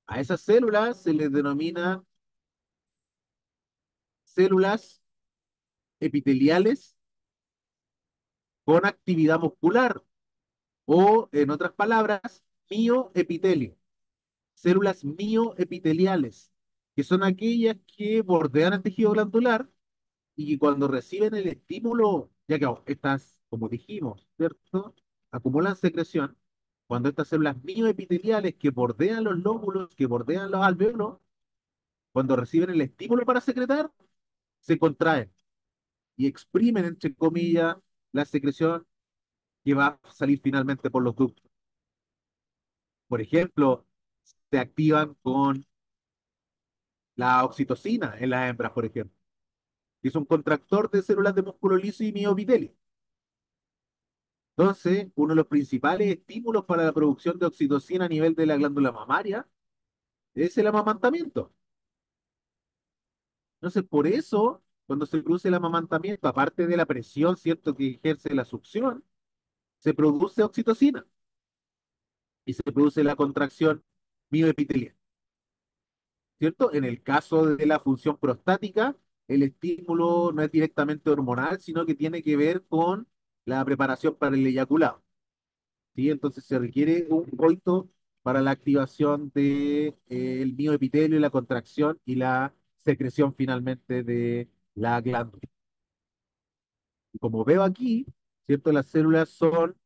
A esas células se les denomina células epiteliales con actividad muscular o, en otras palabras, mioepitelio. Células mioepiteliales, que son aquellas que bordean el tejido glandular y que cuando reciben el estímulo, ya que estas, como dijimos, ¿cierto? Acumulan secreción, cuando estas células mioepiteliales que bordean los lóbulos, que bordean los alvéolos, cuando reciben el estímulo para secretar, se contraen y exprimen, entre comillas, la secreción que va a salir finalmente por los ductos. Por ejemplo, se activan con la oxitocina en las hembras, por ejemplo, que es un contractor de células de músculo liso y miopitelio. Entonces, uno de los principales estímulos para la producción de oxitocina a nivel de la glándula mamaria es el amamantamiento. Entonces, por eso, cuando se produce el amamantamiento, aparte de la presión, ¿cierto?, que ejerce la succión, se produce oxitocina y se produce la contracción mioepitelial, ¿cierto? En el caso de la función prostática, el estímulo no es directamente hormonal, sino que tiene que ver con la preparación para el eyaculado, ¿sí? Entonces se requiere un coito para la activación de, el mioepitelio y la contracción y la secreción finalmente de la glándula. Y como veo aquí, ¿cierto? Las células son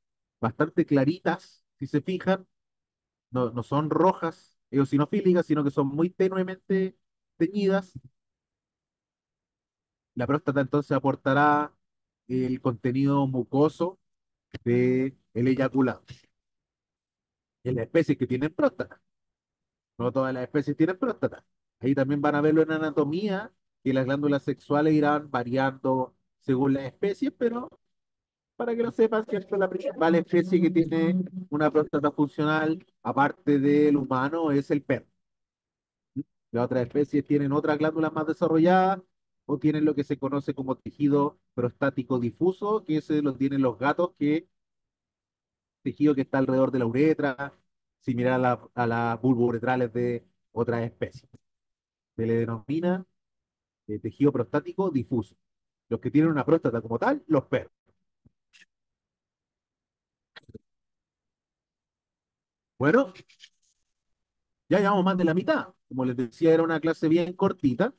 bastante claritas, si se fijan, no son rojas eosinofílicas, sino que son muy tenuemente teñidas. La próstata entonces aportará el contenido mucoso del eyaculado. En las especies que tienen próstata, no todas las especies tienen próstata. Ahí también van a verlo en anatomía, que las glándulas sexuales irán variando según las especies, pero para que lo sepan, ¿cierto? La principal especie que tiene una próstata funcional, aparte del humano, es el perro. Las otras especies tienen otras glándulas más desarrolladas o tienen lo que se conoce como tejido prostático difuso, que ese lo tienen los gatos, que tejido que está alrededor de la uretra, similar a las bulbouretrales de otras especies. Se le denomina tejido prostático difuso. Los que tienen una próstata como tal, los perros. Bueno, ya llevamos más de la mitad. Como les decía, era una clase bien cortita,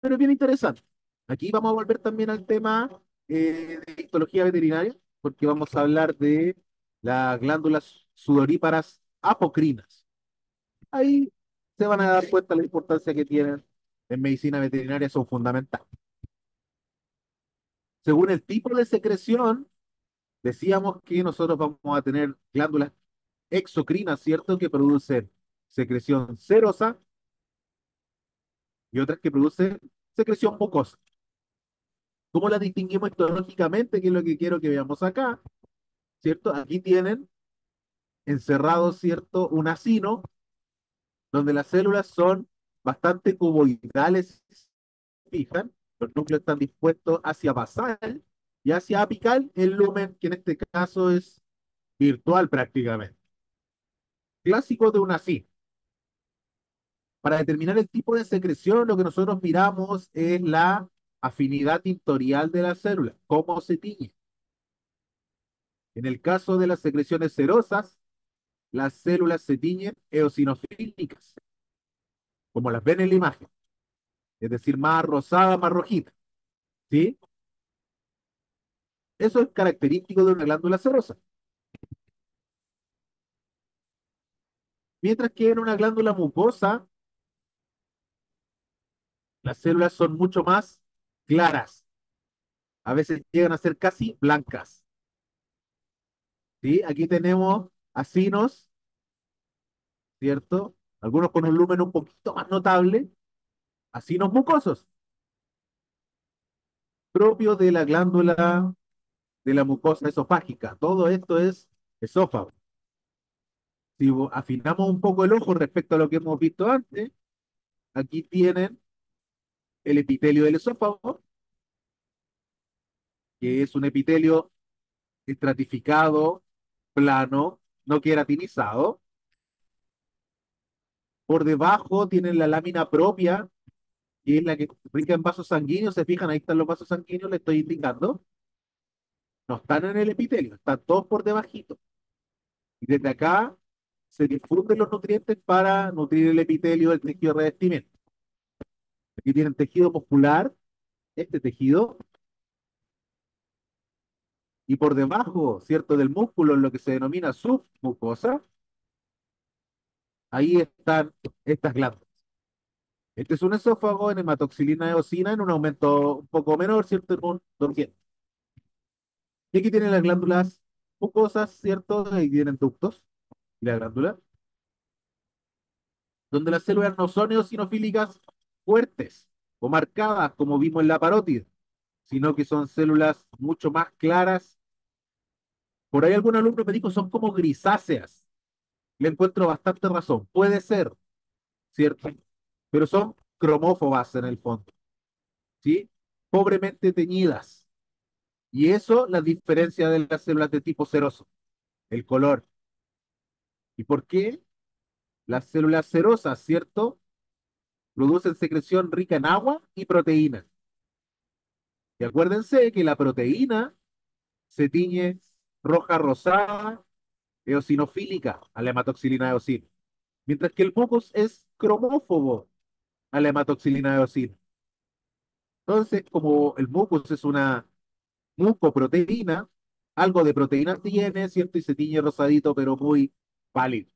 pero es bien interesante. Aquí vamos a volver también al tema de histología veterinaria, porque vamos a hablar de las glándulas sudoríparas apocrinas. Ahí se van a dar cuenta de la importancia que tienen en medicina veterinaria, son fundamentales. Según el tipo de secreción, decíamos que nosotros vamos a tener glándulas exocrinas, ¿cierto? Que producen secreción serosa y otras que producen secreción mucosa. ¿Cómo las distinguimos histológicamente? Que es lo que quiero que veamos acá, ¿cierto? Aquí tienen encerrado, ¿cierto? Un acino, donde las células son bastante cuboidales, fijan, los núcleos están dispuestos hacia basal y hacia apical, el lumen, que en este caso es virtual prácticamente. Clásico de una así. Para determinar el tipo de secreción, lo que nosotros miramos es la afinidad tintorial de la célula, cómo se tiñe. En el caso de las secreciones serosas, las células se tiñen eosinofílicas, como las ven en la imagen, es decir, más rosada, más rojita, ¿sí? Eso es característico de una glándula serosa. Mientras que en una glándula mucosa, las células son mucho más claras. A veces llegan a ser casi blancas. ¿Sí? Aquí tenemos acinos, ¿cierto? Algunos con un lumen un poquito más notable, acinos mucosos, propios de la glándula de la mucosa esofágica. Todo esto es esófago. Si afinamos un poco el ojo respecto a lo que hemos visto antes, aquí tienen el epitelio del esófago, que es un epitelio estratificado, plano, no queratinizado. Por debajo tienen la lámina propia, que es la que rica en vasos sanguíneos. Se fijan, ahí están los vasos sanguíneos, les estoy indicando. No están en el epitelio, están todos por debajito. Y desde acá se difunden los nutrientes para nutrir el epitelio del tejido de revestimiento. Aquí tienen tejido muscular, este tejido, y por debajo, ¿cierto?, del músculo, en lo que se denomina submucosa, ahí están estas glándulas. Este es un esófago en hematoxilina eosina en un aumento un poco menor, ¿cierto?, en un 200. Y aquí tienen las glándulas mucosas, ¿cierto? Ahí tienen ductos y la glándula, donde las células no son eosinofílicas fuertes o marcadas, como vimos en la parótida, sino que son células mucho más claras. Por ahí algún alumno me dijo, son como grisáceas. Le encuentro bastante razón. Puede ser, ¿cierto? Pero son cromófobas en el fondo, ¿sí? Pobremente teñidas. Y eso las diferencia de las células de tipo seroso, el color. ¿Y por qué? Las células serosas, ¿cierto?, producen secreción rica en agua y proteína. Y acuérdense que la proteína se tiñe roja rosada, eosinofílica a la hematoxilina eosina, mientras que el mucus es cromófobo a la hematoxilina eosina. Entonces, como el mucus es una mucoproteína, algo de proteína tiene, ¿cierto? Y se tiñe rosadito, pero muy pálido,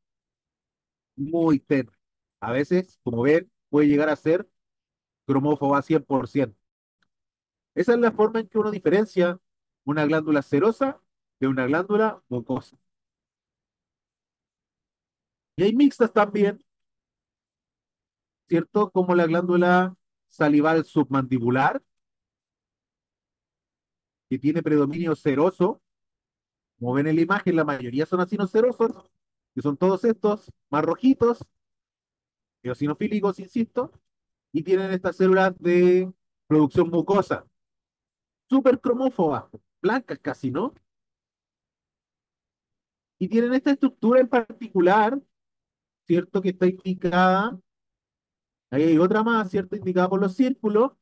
muy tenue. A veces, como ven, puede llegar a ser cromófoba 100%. Esa es la forma en que uno diferencia una glándula serosa de una glándula mucosa. Y hay mixtas también, ¿cierto? Como la glándula salival submandibular, que tiene predominio seroso. Como ven en la imagen, la mayoría son acinos serosos, que son todos estos más rojitos, eosinofílicos, insisto, y tienen estas células de producción mucosa, súper cromófobas, blancas casi, ¿no? Y tienen esta estructura en particular, ¿cierto? Que está indicada, ahí hay otra más, ¿cierto? Indicada por los círculos,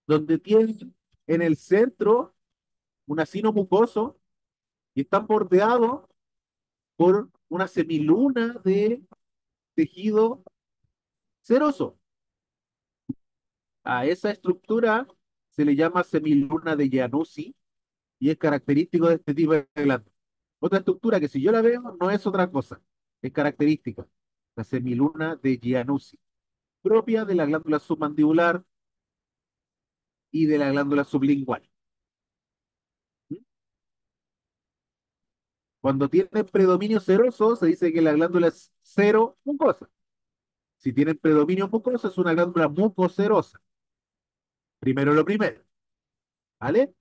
donde tienen en el centro un acino mucoso y están bordeados por una semiluna de tejido seroso. A esa estructura se le llama semiluna de Januzzi y es característico de este tipo de glándula. Otra estructura que si yo la veo no es otra cosa, es característica, la semiluna de Januzzi, propia de la glándula submandibular y de la glándula sublingual. Cuando tiene predominio seroso, se dice que la glándula es cero mucosa. Si tienen predominio mucoso, es una glándula mucoserosa. Primero lo primero, ¿vale?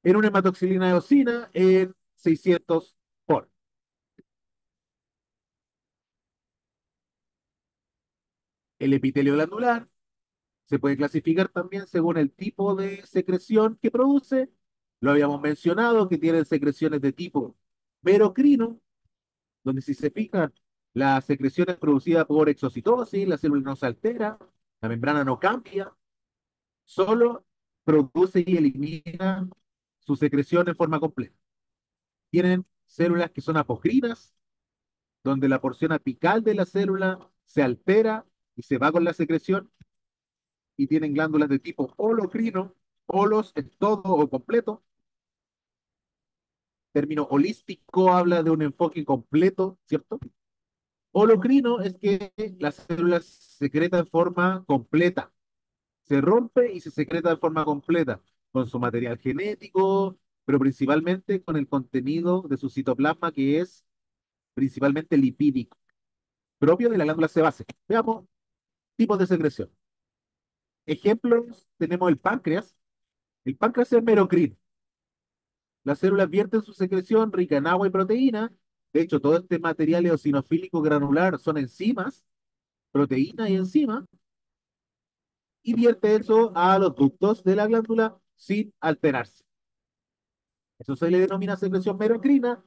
En una hematoxilina eosina en 600 por. El epitelio glandular se puede clasificar también según el tipo de secreción que produce. Lo habíamos mencionado, que tienen secreciones de tipo merocrino, donde si se fijan, la secreción es producida por exocitosis, la célula no se altera, la membrana no cambia, solo produce y elimina su secreción en forma completa. Tienen células que son apocrinas, donde la porción apical de la célula se altera y se va con la secreción, y tienen glándulas de tipo holocrino, holos es todo o completo. Término holístico habla de un enfoque completo, ¿cierto? Holocrino es que las células secretan en forma completa, se rompe y se secreta de forma completa, con su material genético, pero principalmente con el contenido de su citoplasma, que es principalmente lipídico, propio de la glándula sebácea. Veamos tipos de secreción. Ejemplos, tenemos el páncreas. El páncreas es merocrino. Las células vierten su secreción rica en agua y proteína. De hecho, todo este material eosinofílico granular son enzimas, proteínas y enzimas, y vierte eso a los ductos de la glándula sin alterarse. Eso se le denomina secreción merocrina.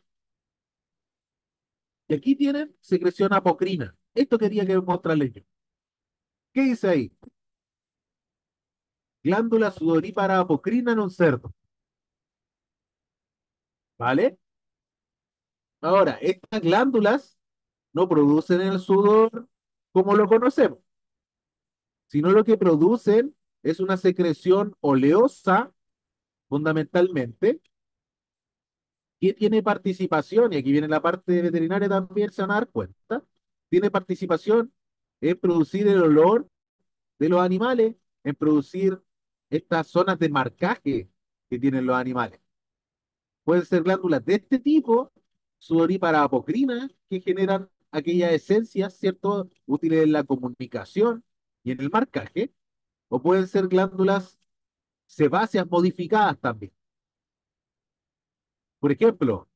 Y aquí tienen secreción apocrina. Esto quería que mostrarles yo. ¿Qué dice ahí? Glándula sudorípara apocrina en un cerdo. ¿Vale? Ahora, estas glándulas no producen el sudor como lo conocemos, sino lo que producen es una secreción oleosa, fundamentalmente, que tiene participación, y aquí viene la parte veterinaria también, se van a dar cuenta, tiene participación en producir el olor de los animales, en producir estas zonas de marcaje que tienen los animales. Pueden ser glándulas de este tipo, sudorípara apocrina, que generan aquellas esencias, ¿cierto?, útiles en la comunicación y en el marcaje, o pueden ser glándulas sebáceas modificadas también. Por ejemplo,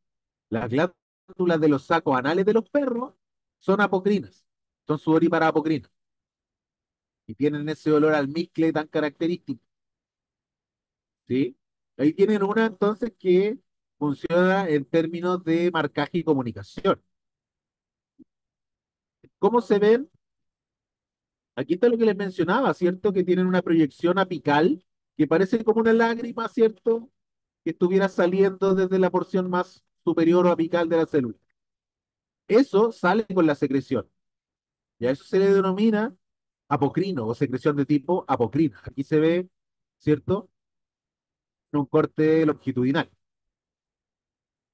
las glándulas de los sacos anales de los perros son apocrinas, son sudorípara apocrinas, y tienen ese olor al almizcle tan característico, ¿sí? Ahí tienen una entonces que funciona en términos de marcaje y comunicación. ¿Cómo se ven? Aquí está lo que les mencionaba, ¿cierto? Que tienen una proyección apical que parece como una lágrima, ¿cierto? Que estuviera saliendo desde la porción más superior o apical de la célula. Eso sale con la secreción. Y a eso se le denomina apocrino o secreción de tipo apocrina. Aquí se ve, ¿cierto? Un corte longitudinal.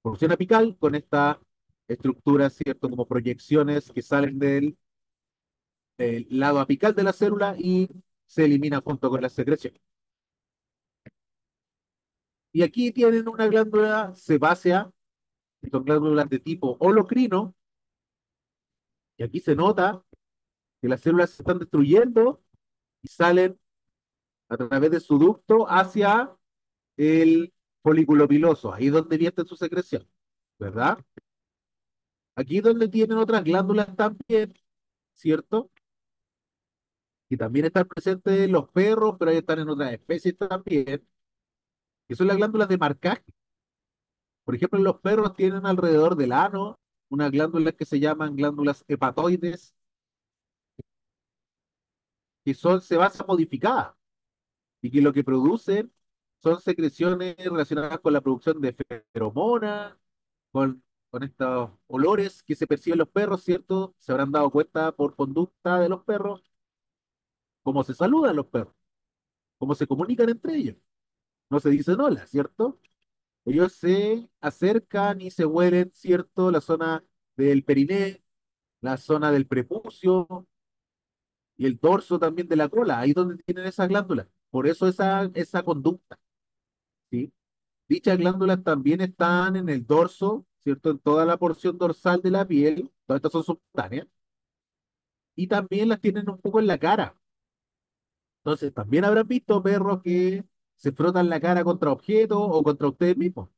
Porción apical con esta estructura, ¿cierto? Como proyecciones que salen del lado apical de la célula y se elimina junto con la secreción. Y aquí tienen una glándula sebácea, que son glándulas de tipo holocrino, y aquí se nota que las células se están destruyendo y salen a través de su ducto hacia el folículo piloso, ahí es donde vierte su secreción, ¿verdad? Aquí es donde tienen otras glándulas también, ¿cierto? Y también están presentes en los perros, pero ahí están en otras especies también, que son las glándulas de marcaje. Por ejemplo, los perros tienen alrededor del ano unas glándulas que se llaman glándulas hepatoides, que son sebáceas modificadas y que lo que producen son secreciones relacionadas con la producción de feromonas, con estos olores que se perciben los perros, ¿cierto? Se habrán dado cuenta por conducta de los perros, cómo se saludan los perros, cómo se comunican entre ellos. No se dicen hola, ¿cierto? Ellos se acercan y se huelen, ¿cierto? La zona del periné, la zona del prepucio y el dorso también de la cola, ahí donde tienen esas glándulas. Por eso esa conducta, ¿sí? Dichas glándulas también están en el dorso, ¿cierto? En toda la porción dorsal de la piel, todas estas son subcutáneas, y también las tienen un poco en la cara. Entonces, también habrán visto perros que se frotan la cara contra objetos o contra ustedes mismos,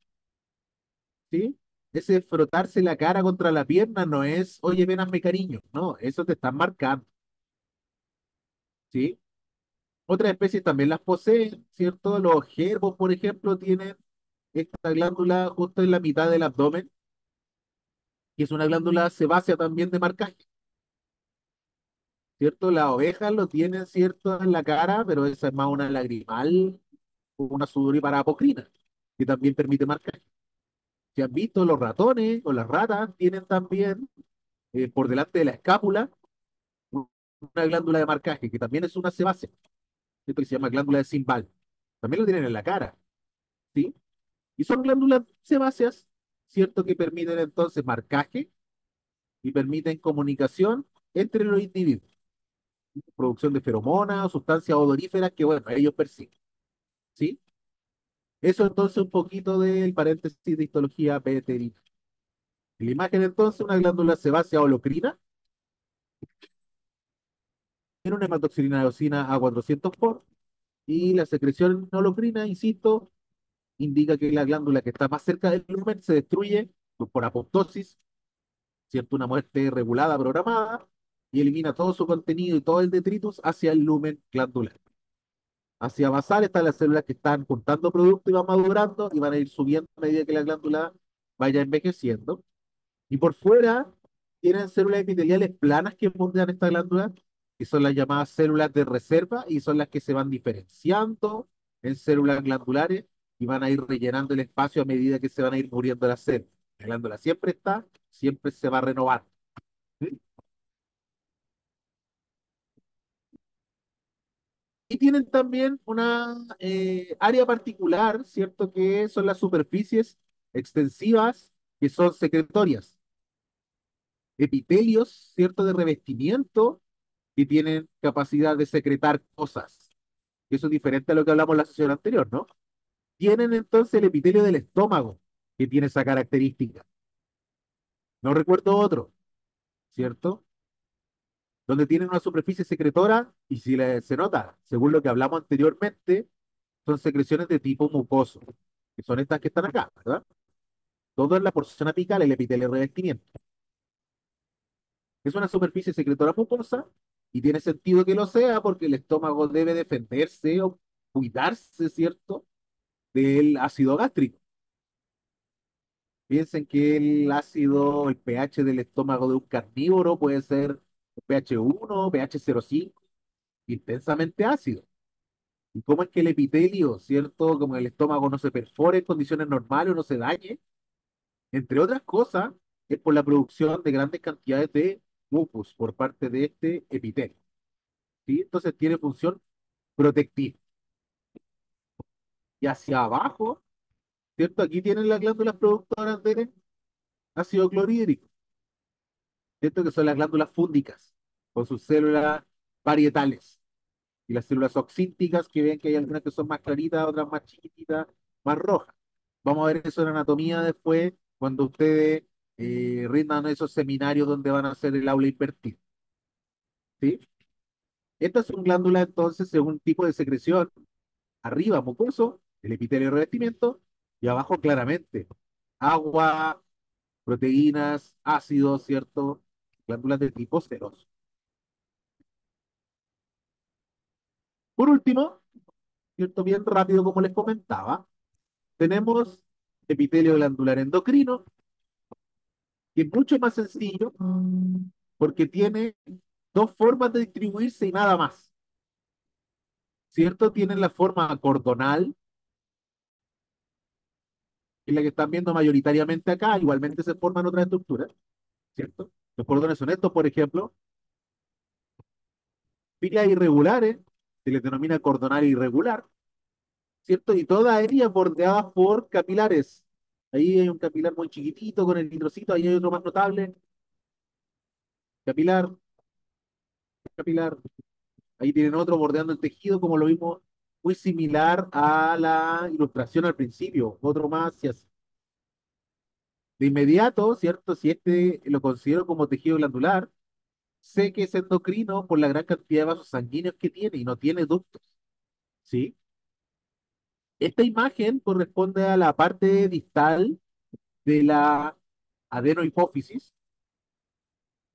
¿sí? Ese frotarse la cara contra la pierna no es, oye, ven, hazme cariño, no, eso te están marcando, ¿sí? Otras especies también las poseen, ¿cierto? Los jerbos, por ejemplo, tienen esta glándula justo en la mitad del abdomen, que es una glándula sebácea también de marcaje, ¿cierto? Las ovejas lo tienen, ¿cierto? En la cara, pero esa es más una lagrimal, una sudorípara apocrina, que también permite marcaje. Si han visto, los ratones o las ratas tienen también por delante de la escápula una glándula de marcaje, que también es una sebácea, ¿cierto? Que se llama glándula de Simbal. También lo tienen en la cara, ¿sí? Y son glándulas sebáceas, ¿cierto? Que permiten entonces marcaje y permiten comunicación entre los individuos. producción de feromonas, sustancias odoríferas que, bueno, ellos perciben, ¿sí? Eso entonces un poquito del paréntesis de histología veterinaria. En la imagen entonces, una glándula sebácea holocrina tiene una hematoxilina eosina a 400 por y la secreción holocrina, insisto, indica que la glándula que está más cerca del lumen se destruye por apoptosis, ¿cierto? Una muerte regulada, programada, y elimina todo su contenido y todo el detritus hacia el lumen glandular. Hacia basal están las células que están juntando producto y van madurando y van a ir subiendo a medida que la glándula vaya envejeciendo. Y por fuera tienen células epiteliales planas que bordean esta glándula, que son las llamadas células de reserva y son las que se van diferenciando en células glandulares y van a ir rellenando el espacio a medida que se van a ir muriendo las células. La glándula siempre está, siempre se va a renovar. ¿Sí? Y tienen también una área particular, ¿cierto? Que son las superficies extensivas que son secretorias, epitelios, ¿cierto? De revestimiento que tienen capacidad de secretar cosas. Eso es diferente a lo que hablamos en la sesión anterior, ¿no? Tienen entonces el epitelio del estómago, que tiene esa característica. No recuerdo otro, ¿cierto? Donde tienen una superficie secretora y si se nota, según lo que hablamos anteriormente, son secreciones de tipo mucoso, que son estas que están acá, ¿verdad? Todo en la porción apical, el epitelio de revestimiento. Es una superficie secretora mucosa y tiene sentido que lo sea porque el estómago debe defenderse o cuidarse, ¿cierto? Del ácido gástrico. Piensen que el ácido, el pH del estómago de un carnívoro puede ser pH 1, pH 0,5, intensamente ácido. ¿Y cómo es que el epitelio, cierto? Como el estómago no se perfore en condiciones normales o no se dañe, entre otras cosas, es por la producción de grandes cantidades de mucus por parte de este epitelio. ¿Sí? Entonces tiene función protectiva. Y hacia abajo, ¿cierto? Aquí tienen las glándulas productoras de ácido clorhídrico, ¿cierto? Que son las glándulas fúndicas, con sus células parietales. Y las células oxínticas, que ven que hay algunas que son más claritas, otras más chiquititas, más rojas. Vamos a ver eso en anatomía después, cuando ustedes rindan esos seminarios donde van a hacer el aula invertida. ¿Sí? Estas son glándulas, entonces, según un tipo de secreción, arriba mucoso, el epitelio de revestimiento, y abajo claramente agua, proteínas, ácidos, ¿cierto? Glándulas de tipo seroso. Por último, ¿cierto? Bien rápido, como les comentaba, tenemos epitelio glandular endocrino, que es mucho más sencillo porque tiene dos formas de distribuirse y nada más. ¿Cierto? Tienen la forma cordonal, que es la que están viendo mayoritariamente acá, igualmente se forman otras estructuras, ¿cierto? Los cordones son estos, por ejemplo, filas irregulares, se les denomina cordonal irregular, ¿cierto? Y todas ellas bordeadas por capilares. Ahí hay un capilar muy chiquitito con el nitrocito, ahí hay otro más notable, capilar, capilar. Ahí tienen otro bordeando el tejido, como lo vimos, muy similar a la ilustración al principio, otro más y así. De inmediato, ¿cierto? Si este lo considero como tejido glandular, sé que es endocrino por la gran cantidad de vasos sanguíneos que tiene y no tiene ductos, ¿sí? Esta imagen corresponde a la parte distal de la adenohipófisis,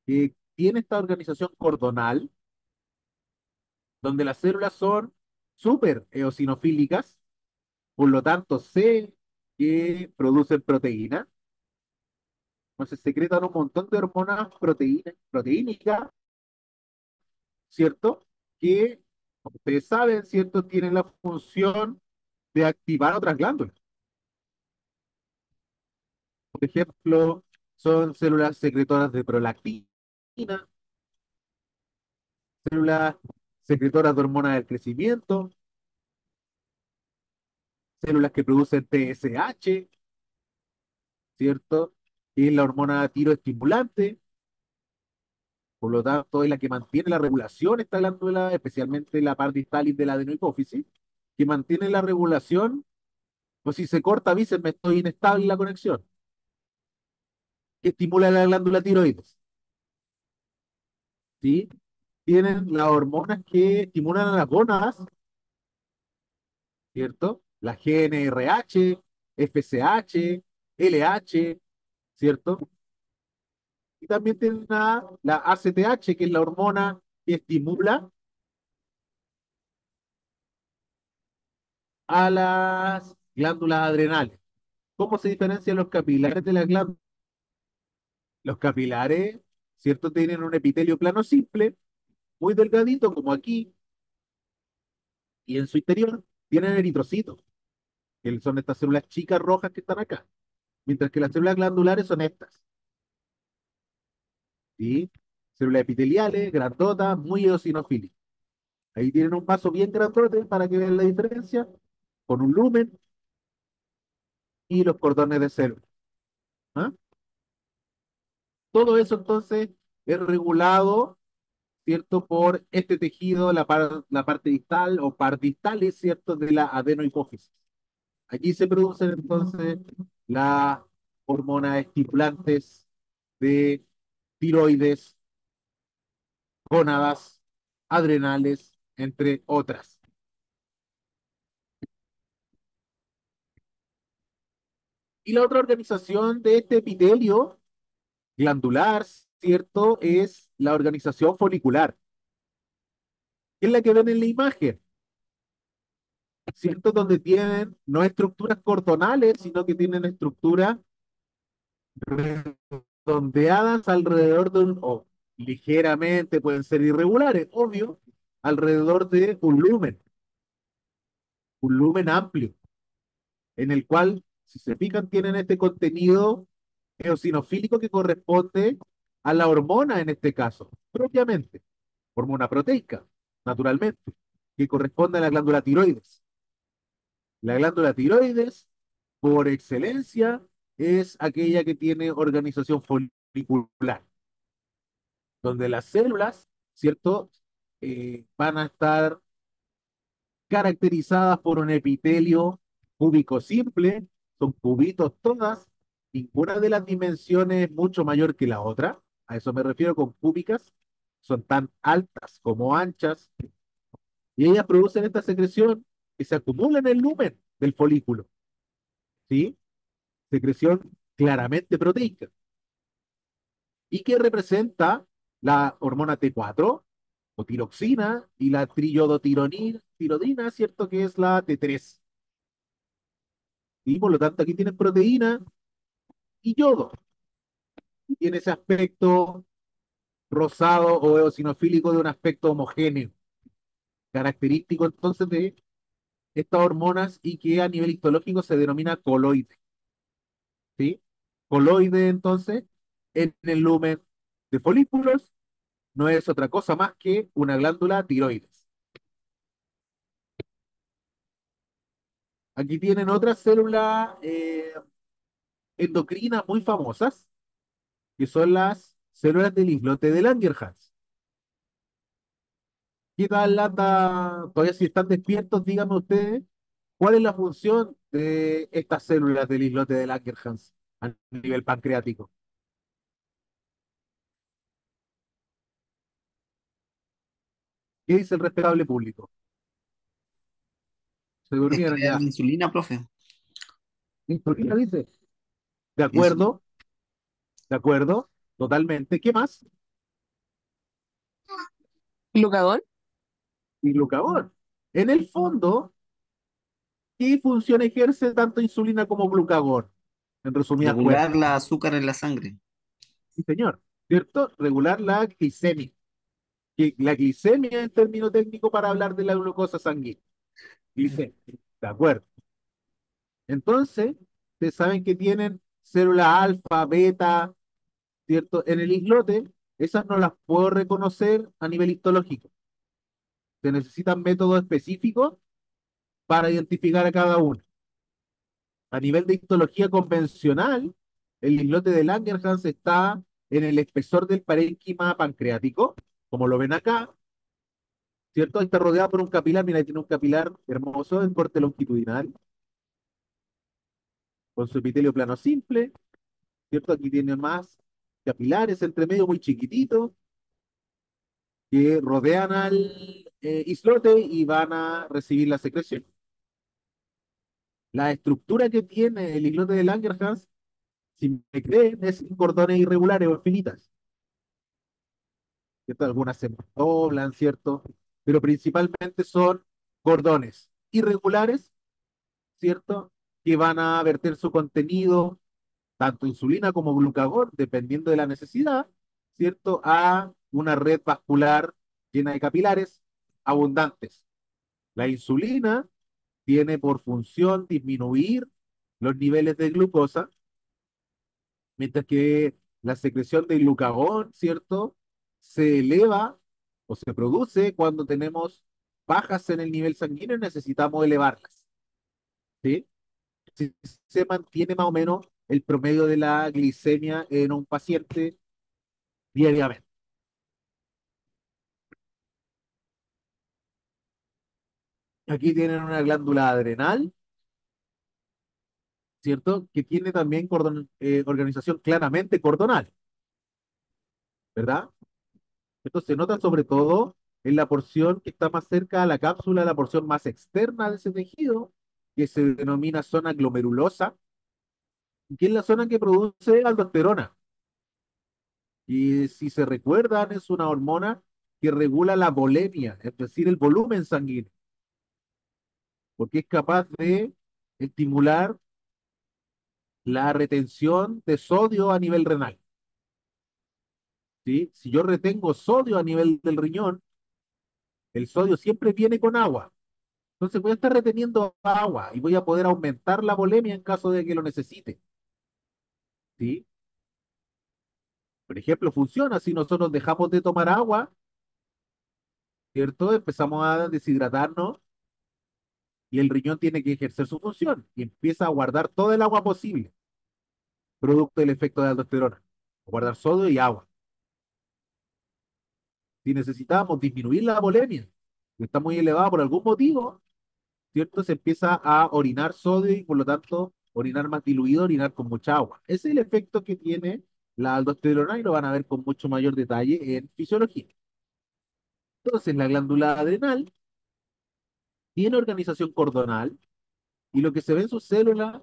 que tiene esta organización cordonal, donde las células son súper eosinofílicas, por lo tanto sé que producen proteína, entonces secretan un montón de hormonas proteínicas, ¿cierto? Que, como ustedes saben, ¿cierto? Tienen la función de activar otras glándulas. Por ejemplo, son células secretoras de prolactina, células secretoras de hormonas del crecimiento, células que producen TSH, ¿cierto? Y la hormona tiroestimulante, Por lo tanto, es la que mantiene la regulación esta glándula, especialmente la parte distal de la adenohipófisis, que mantiene la regulación, pues si se corta, avisen, me estoy inestable en la conexión, que estimula la glándula tiroides, ¿sí? Tienen las hormonas que estimulan a las gónadas, ¿cierto? La GnRH, FSH, LH, ¿cierto? Y también tienen la ACTH, que es la hormona que estimula a las glándulas adrenales. ¿Cómo se diferencian los capilares de las glándulas? Los capilares, ¿cierto? Tienen un epitelio plano simple, muy delgadito, como aquí, y en su interior tienen eritrocitos, que son estas células chicas rojas que están acá, mientras que las células glandulares son estas, ¿sí? Células epiteliales, grandotas, muy eosinofílicas. Ahí tienen un vaso bien grandote para que vean la diferencia, con un lumen y los cordones de células. ¿Ah? Todo eso entonces es regulado, ¿cierto? Por este tejido, la parte distal o par distales, ¿cierto? De la adenohipófisis. Allí se producen entonces las hormonas estimulantes de tiroides, gónadas, adrenales, entre otras. Y la otra organización de este epitelio glandular, ¿cierto? Es la organización folicular, que es la que ven en la imagen, ¿cierto? Donde tienen no estructuras cordonales, sino que tienen estructuras redondeadas alrededor de o ligeramente pueden ser irregulares, obvio, alrededor de un lumen amplio, en el cual, si se fijan, tienen este contenido eosinofílico que corresponde a la hormona en este caso, propiamente, hormona proteica, naturalmente, que corresponde a la glándula tiroides. La glándula tiroides, por excelencia, es aquella que tiene organización folicular, donde las células, ¿cierto? Van a estar caracterizadas por un epitelio cúbico simple, son cubitos todas, ninguna de las dimensiones es mucho mayor que la otra, a eso me refiero con cúbicas, son tan altas como anchas, y ellas producen esta secreción que se acumula en el lumen del folículo, ¿sí? Secreción claramente proteica, y que representa la hormona T4 o tiroxina y la tirodina, ¿cierto? Que es la T3. Y por lo tanto aquí tienen proteína y yodo. Y tiene ese aspecto rosado o eosinofílico de un aspecto homogéneo, característico entonces de estas hormonas y que a nivel histológico se denomina coloide. ¿Sí? Coloide entonces en el lumen de folículos no es otra cosa más que una glándula tiroides. Aquí tienen otras células endocrinas muy famosas, que son las células del islote de Langerhans. ¿Qué tal anda? Todavía si están despiertos, díganme ustedes, ¿cuál es la función de estas células del islote de Langerhans a nivel pancreático? ¿Qué dice el respetable público? Se Es durmieron crear ya. insulina, profe. ¿Insulina dice? De Insulina. acuerdo, de acuerdo, totalmente. ¿Qué más? ¿Glucagón? Y glucagón. En el fondo, ¿qué función ejerce tanto insulina como glucagón? En resumidas Regular cuentas. la azúcar en la sangre. Sí, señor. ¿Cierto? Regular la glicemia. Que la glicemia es el término técnico para hablar de la glucosa sanguínea. Glicemia. De acuerdo. Entonces, ustedes saben que tienen células alfa, beta, ¿cierto? En el islote, esas no las puedo reconocer a nivel histológico. Se necesitan métodos específicos para identificar a cada una. A nivel de histología convencional, el islote de Langerhans está en el espesor del parénquima pancreático, como lo ven acá, ¿cierto? Está rodeada por un capilar, mira, ahí tiene un capilar hermoso en corte longitudinal, con su epitelio plano simple, ¿cierto? Aquí tiene más capilares entre medio muy chiquititos, que rodean al islote y van a recibir la secreción. La estructura que tiene el islote de Langerhans, si me creen, es en cordones irregulares o en filitas, ¿cierto? Algunas se doblan, ¿cierto? Pero principalmente son cordones irregulares, ¿cierto? Que van a verter su contenido, tanto insulina como glucagón, dependiendo de la necesidad, ¿cierto? A una red vascular llena de capilares abundantes. La insulina tiene por función disminuir los niveles de glucosa, mientras que la secreción de glucagón, ¿cierto? Se eleva o se produce cuando tenemos bajas en el nivel sanguíneo y necesitamos elevarlas, ¿sí? Si se mantiene más o menos el promedio de la glicemia en un paciente diariamente. Aquí tienen una glándula adrenal, ¿cierto? Que tiene también organización claramente cordonal, ¿verdad? Esto se nota sobre todo en la porción que está más cerca a la cápsula, la porción más externa de ese tejido, que se denomina zona glomerulosa, que es la zona que produce aldosterona. Y si se recuerdan, es una hormona que regula la volemia, es decir, el volumen sanguíneo, porque es capaz de estimular la retención de sodio a nivel renal. ¿Sí? Si yo retengo sodio a nivel del riñón, el sodio siempre viene con agua. Entonces voy a estar reteniendo agua y voy a poder aumentar la volemia en caso de que lo necesite. ¿Sí? Por ejemplo, funciona si nosotros dejamos de tomar agua, ¿cierto? Empezamos a deshidratarnos y el riñón tiene que ejercer su función y empieza a guardar todo el agua posible, producto del efecto de aldosterona. Guardar sodio y agua. Si necesitamos disminuir la volemia, que está muy elevada por algún motivo, ¿cierto? Se empieza a orinar sodio y por lo tanto orinar más diluido, orinar con mucha agua. Ese es el efecto que tiene la aldosterona y lo van a ver con mucho mayor detalle en fisiología. Entonces, la glándula adrenal tiene organización cordonal y lo que se ve en sus células,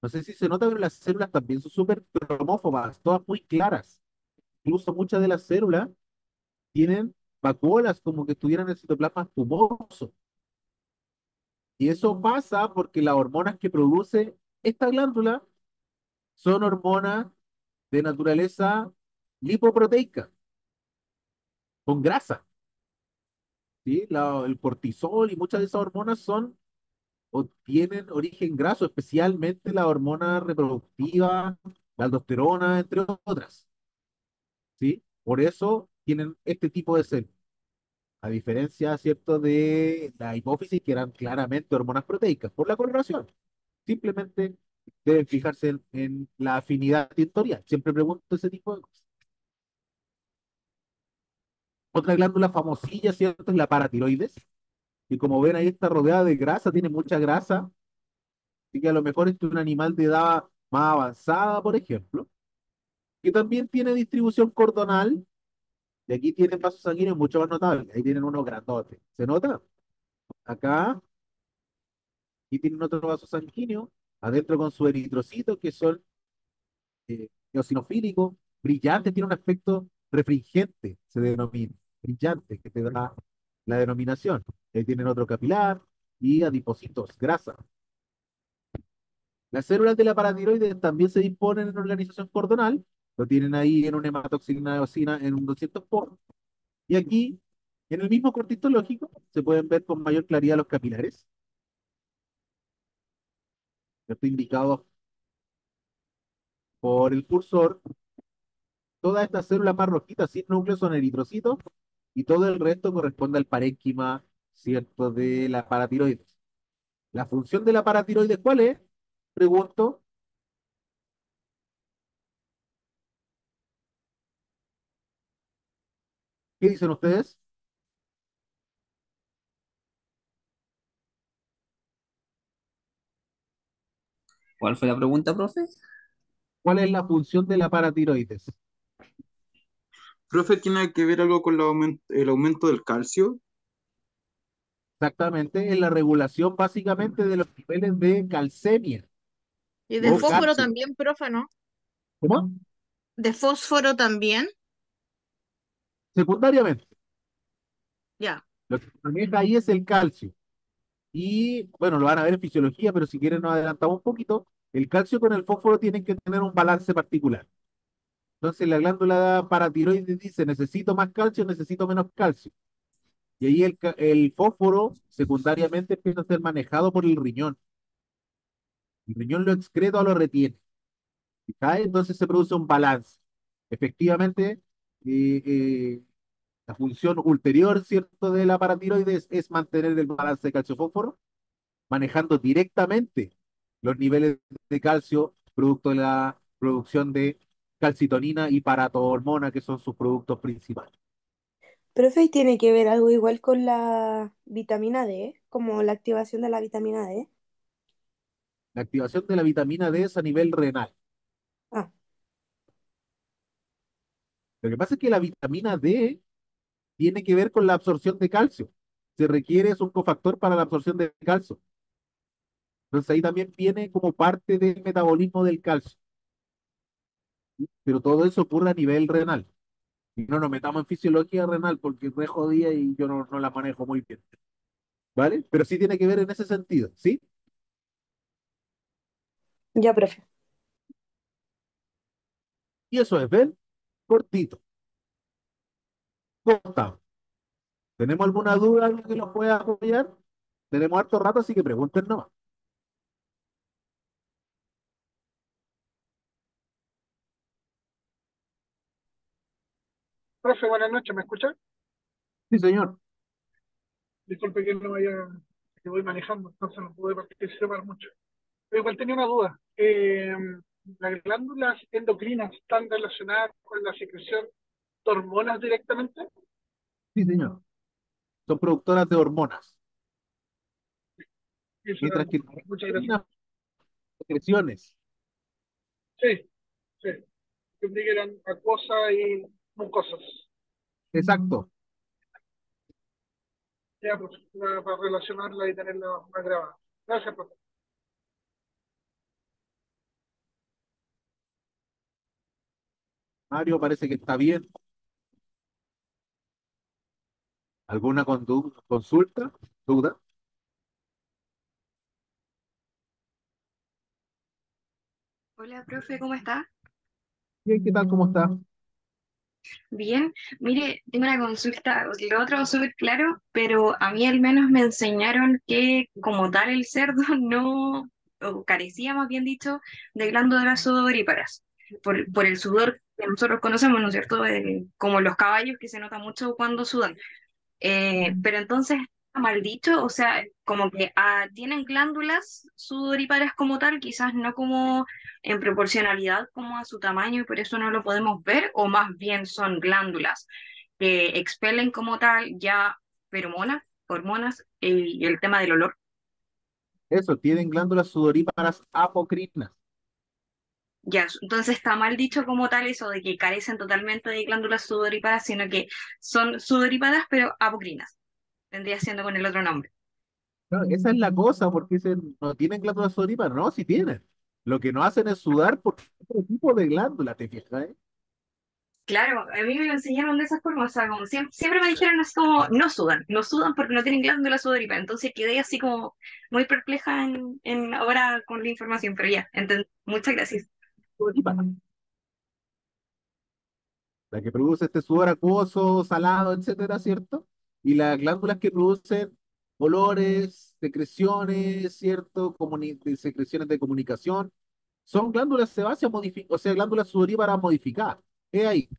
no sé si se nota, pero las células también son súper cromófobas, todas muy claras. Incluso muchas de las células tienen vacuolas como que estuvieran el citoplasma espumoso. Y eso pasa porque las hormonas que produce esta glándula son hormonas de naturaleza lipoproteica, con grasa, ¿sí? El cortisol y muchas de esas hormonas son o tienen origen graso, especialmente la hormona reproductiva, la aldosterona, entre otras, ¿sí? Por eso tienen este tipo de células, a diferencia, ¿cierto?, de la hipófisis, que eran claramente hormonas proteicas, por la coloración. Simplemente deben fijarse en la afinidad tintorial. Siempre pregunto ese tipo de cosas. Otra glándula famosilla, ¿cierto? Es la paratiroides, y como ven ahí está rodeada de grasa, tiene mucha grasa, así que a lo mejor es un animal de edad más avanzada, por ejemplo, que también tiene distribución cordonal, y aquí tienen vasos sanguíneos mucho más notables, ahí tienen unos grandotes, ¿se nota? Acá, y tienen otro vaso sanguíneo, adentro con su eritrocitos, que son eosinofílicos, brillantes, tiene un aspecto refringente, se denomina, brillante, que te da la denominación. Ahí tienen otro capilar y adipocitos, grasa. Las células de la paratiroides también se disponen en organización cordonal, lo tienen ahí en una hematoxina de eosina en un 200 por. Y aquí, en el mismo corte histológico, se pueden ver con mayor claridad los capilares. Esto indicado por el cursor. Todas estas células más rojitas sin núcleo son eritrocitos y todo el resto corresponde al parénquima, ¿cierto?, de la paratiroides. ¿La función de la paratiroides cuál es? Pregunto. ¿Qué dicen ustedes? ¿Cuál fue la pregunta, profe? ¿Cuál es la función de la paratiroides? Profe, ¿tiene que ver algo con el aumento del calcio? Exactamente, es la regulación básicamente de los niveles de calcemia Y de o fósforo calcio. también, profe, ¿no? ¿Cómo? De fósforo también. Secundariamente, Ya. lo que se maneja ahí es el calcio. Y bueno, lo van a ver en fisiología, pero si quieren nos adelantamos un poquito. El calcio con el fósforo tienen que tener un balance particular. Entonces la glándula paratiroides dice, necesito más calcio, necesito menos calcio. Y ahí el fósforo secundariamente empieza a ser manejado por el riñón. El riñón lo excreta o lo retiene. ¿Cae? Entonces se produce un balance. Efectivamente, eh, eh, la función ulterior, ¿cierto?, de la paratiroides es mantener el balance de calcio-fósforo, manejando directamente los niveles de calcio, producto de la producción de calcitonina y paratohormona, que son sus productos principales. Profe, ¿y tiene que ver algo igual con la vitamina D, como la activación de la vitamina D? La activación de la vitamina D es a nivel renal. Ah, Lo que pasa es que la vitamina D tiene que ver con la absorción de calcio. Se requiere, es un cofactor para la absorción de calcio. Entonces ahí también viene como parte del metabolismo del calcio. Pero todo eso ocurre a nivel renal. Y no nos metamos en fisiología renal porque es re jodida y yo no la manejo muy bien. ¿Vale? Pero sí tiene que ver en ese sentido, ¿sí? ya, profe. Y eso es, ¿ven? Cortito. Cortado. ¿Tenemos alguna duda, algo que nos pueda apoyar? Tenemos harto rato, así que pregunten nomás. Profe, buenas noches, ¿me escucha? Sí, señor. Disculpe que no vaya, que voy manejando, entonces no pude participar mucho. Pero igual tenía una duda. ¿Las glándulas endocrinas están relacionadas con la secreción de hormonas directamente? Sí, señor. Son productoras de hormonas. Eso era Mientras que todo. las Muchas gracias. endocrinas, secreciones. Sí, sí. Entendí que eran acuosas y mucosas. Exacto. Ya, pues, para relacionarla y tenerla más grabada. Gracias, profe. Mario parece que está bien. ¿Alguna consulta? ¿Duda? Hola, profe, ¿cómo está? Bien, ¿qué tal? ¿Cómo está? Bien. Mire, tengo una consulta, lo otro súper claro, pero a mí al menos me enseñaron que como tal el cerdo no, o carecía más bien dicho, de glándulas sudoríparas, por el sudor que nosotros conocemos, ¿no es cierto? Como los caballos que se nota mucho cuando sudan. Pero entonces, está mal dicho, o sea, como que tienen glándulas sudoríparas como tal, quizás no como en proporcionalidad como a su tamaño y por eso no lo podemos ver, o más bien son glándulas que expelen como tal ya feromonas, hormonas y el tema del olor. Eso, tienen glándulas sudoríparas apocrinas. Ya, entonces está mal dicho como tal eso de que carecen totalmente de glándulas sudoríparas, sino que son sudoríparas pero apocrinas. Vendría siendo con el otro nombre. No, esa es la cosa, porque dicen, no tienen glándulas sudoríparas. No, sí tienen. Lo que no hacen es sudar por otro tipo de glándula, ¿te fijas? Claro, a mí me lo enseñaron de esa forma, o sea, como siempre me dijeron así como, no sudan porque no tienen glándula sudorípara, entonces quedé así como muy perpleja en ahora con la información, pero ya, muchas gracias. Sudoríparas. La que produce este sudor acuoso, salado, etcétera, ¿cierto? Y las glándulas que producen olores, secreciones, ¿cierto? De secreciones de comunicación, son glándulas sebáceas modificadas, o sea, glándulas sudoríparas modificadas. Es ahí.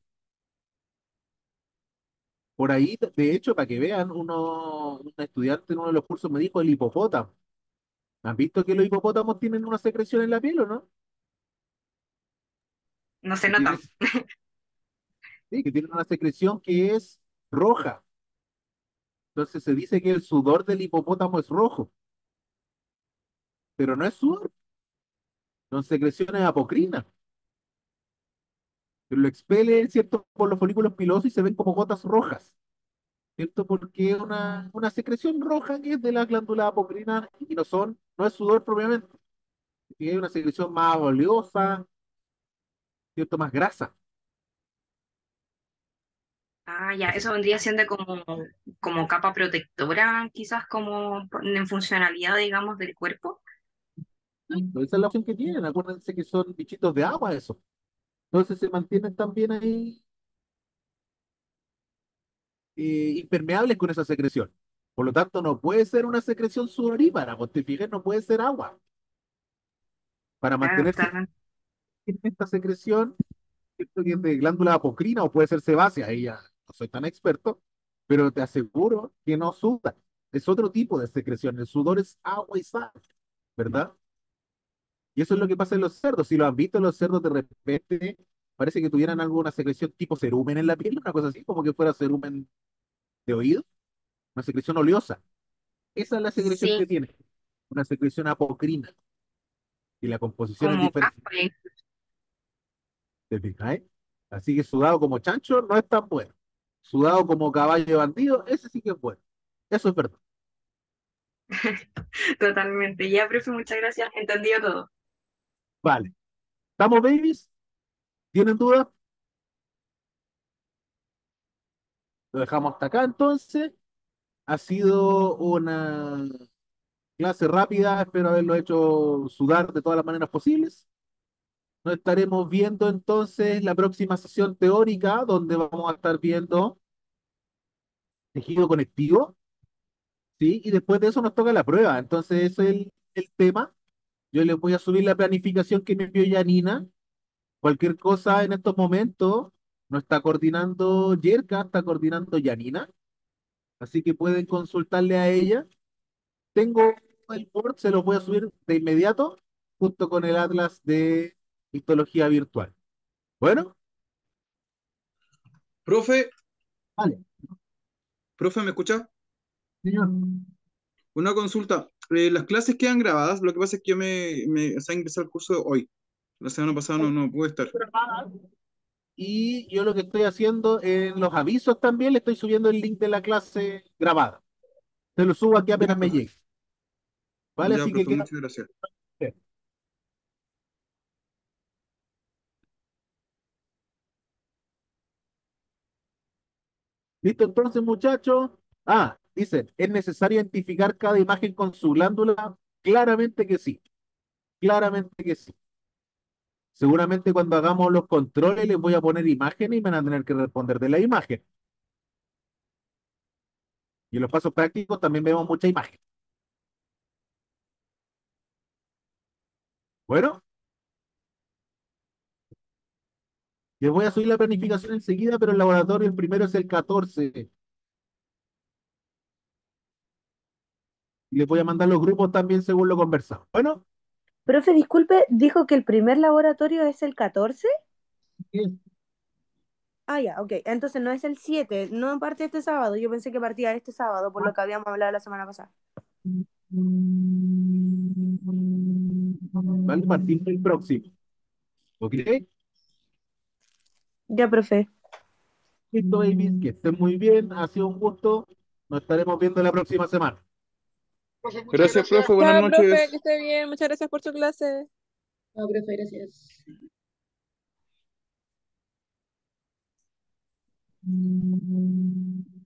Por ahí, de hecho, para que vean, un estudiante en uno de los cursos me dijo el hipopótamo. ¿Han visto que los hipopótamos tienen una secreción en la piel o no? No se Que tienen, nota. sí, que tienen una secreción que es roja. Entonces se dice que el sudor del hipopótamo es rojo, pero no es sudor, son secreciones apocrinas. Pero lo expele, ¿cierto? Por los folículos pilosos y se ven como gotas rojas, ¿cierto? Porque es una secreción roja que es de la glándula apocrina y no es sudor propiamente, que es una secreción más oleosa, ¿cierto? Más grasa. Ah, ya, Eso, eso vendría siendo como capa protectora, quizás como en funcionalidad, digamos, del cuerpo. esa es la opción que tienen. Acuérdense que son bichitos de agua eso. Entonces se mantienen también ahí impermeables con esa secreción. Por lo tanto, no puede ser una secreción sudorípara, pues te fijas, no puede ser agua. Para Claro, mantenerse totalmente. en esta secreción, ¿cierto? Que es de glándula apocrina o puede ser sebácea, ahí ya no soy tan experto, pero te aseguro que no suda. Es otro tipo de secreción. El sudor es agua y sal, ¿verdad? Y eso es lo que pasa en los cerdos. Si lo han visto, los cerdos de repente parece que tuvieran alguna secreción tipo cerumen en la piel, una cosa así, como que fuera cerumen de oído, una secreción oleosa. Esa es la secreción Sí, que tiene, una secreción apocrina. Y la composición es como diferente, caspa. ¿te fijas? Así que sudado como chancho no es tan bueno. Sudado como caballo bandido, ese sí que es bueno. Eso es verdad. Totalmente. Ya, profe, muchas gracias. Entendido todo. Vale. ¿Estamos, babies? ¿Tienen dudas? Lo dejamos hasta acá entonces. Ha sido una clase rápida, espero haberlo hecho sudar de todas las maneras posibles. Nos estaremos viendo entonces la próxima sesión teórica, donde vamos a estar viendo tejido conectivo, ¿sí? Y después de eso nos toca la prueba. Entonces, ese es el tema. Yo les voy a subir la planificación que me envió Yanina. Cualquier cosa en estos momentos no está coordinando Yerka, está coordinando Yanina. Así que pueden consultarle a ella. Tengo el board, se lo voy a subir de inmediato, junto con el atlas de histología virtual. Bueno, Profe, vale, profe, ¿me escucha? señor. Una consulta. Las clases quedan grabadas, lo que pasa es que o sea, ingresé al curso hoy. La semana pasada no pude estar. Y yo lo que estoy haciendo en los avisos también, le estoy subiendo el link de la clase grabada. Se lo subo aquí apenas me llegue. ¿Vale? Ya, Así que profe, queda. muchas gracias. ¿Listo entonces, muchachos? Ah, dicen, ¿es necesario identificar cada imagen con su glándula? Claramente que sí, claramente que sí. Seguramente cuando hagamos los controles les voy a poner imágenes y van a tener que responder de la imagen. Y en los pasos prácticos también vemos mucha imagen. Bueno, les voy a subir la planificación enseguida, pero el laboratorio el primero es el 14. Y les voy a mandar los grupos también según lo conversado. Bueno, Profe, disculpe, dijo que el primer laboratorio es el 14. Ah, ya, ok. Entonces no es el 7, no parte este sábado. Yo pensé que partía este sábado, por lo que habíamos hablado la semana pasada. vale, partir el próximo. ¿Ok? Ya, profe. Listo, babies, que estén muy bien. Ha sido un gusto. Nos estaremos viendo la próxima semana. Profe, muchas Gracias, gracias. profe, buenas Chao, profe, que noches. esté bien. Muchas gracias por su clase. No, profe, gracias.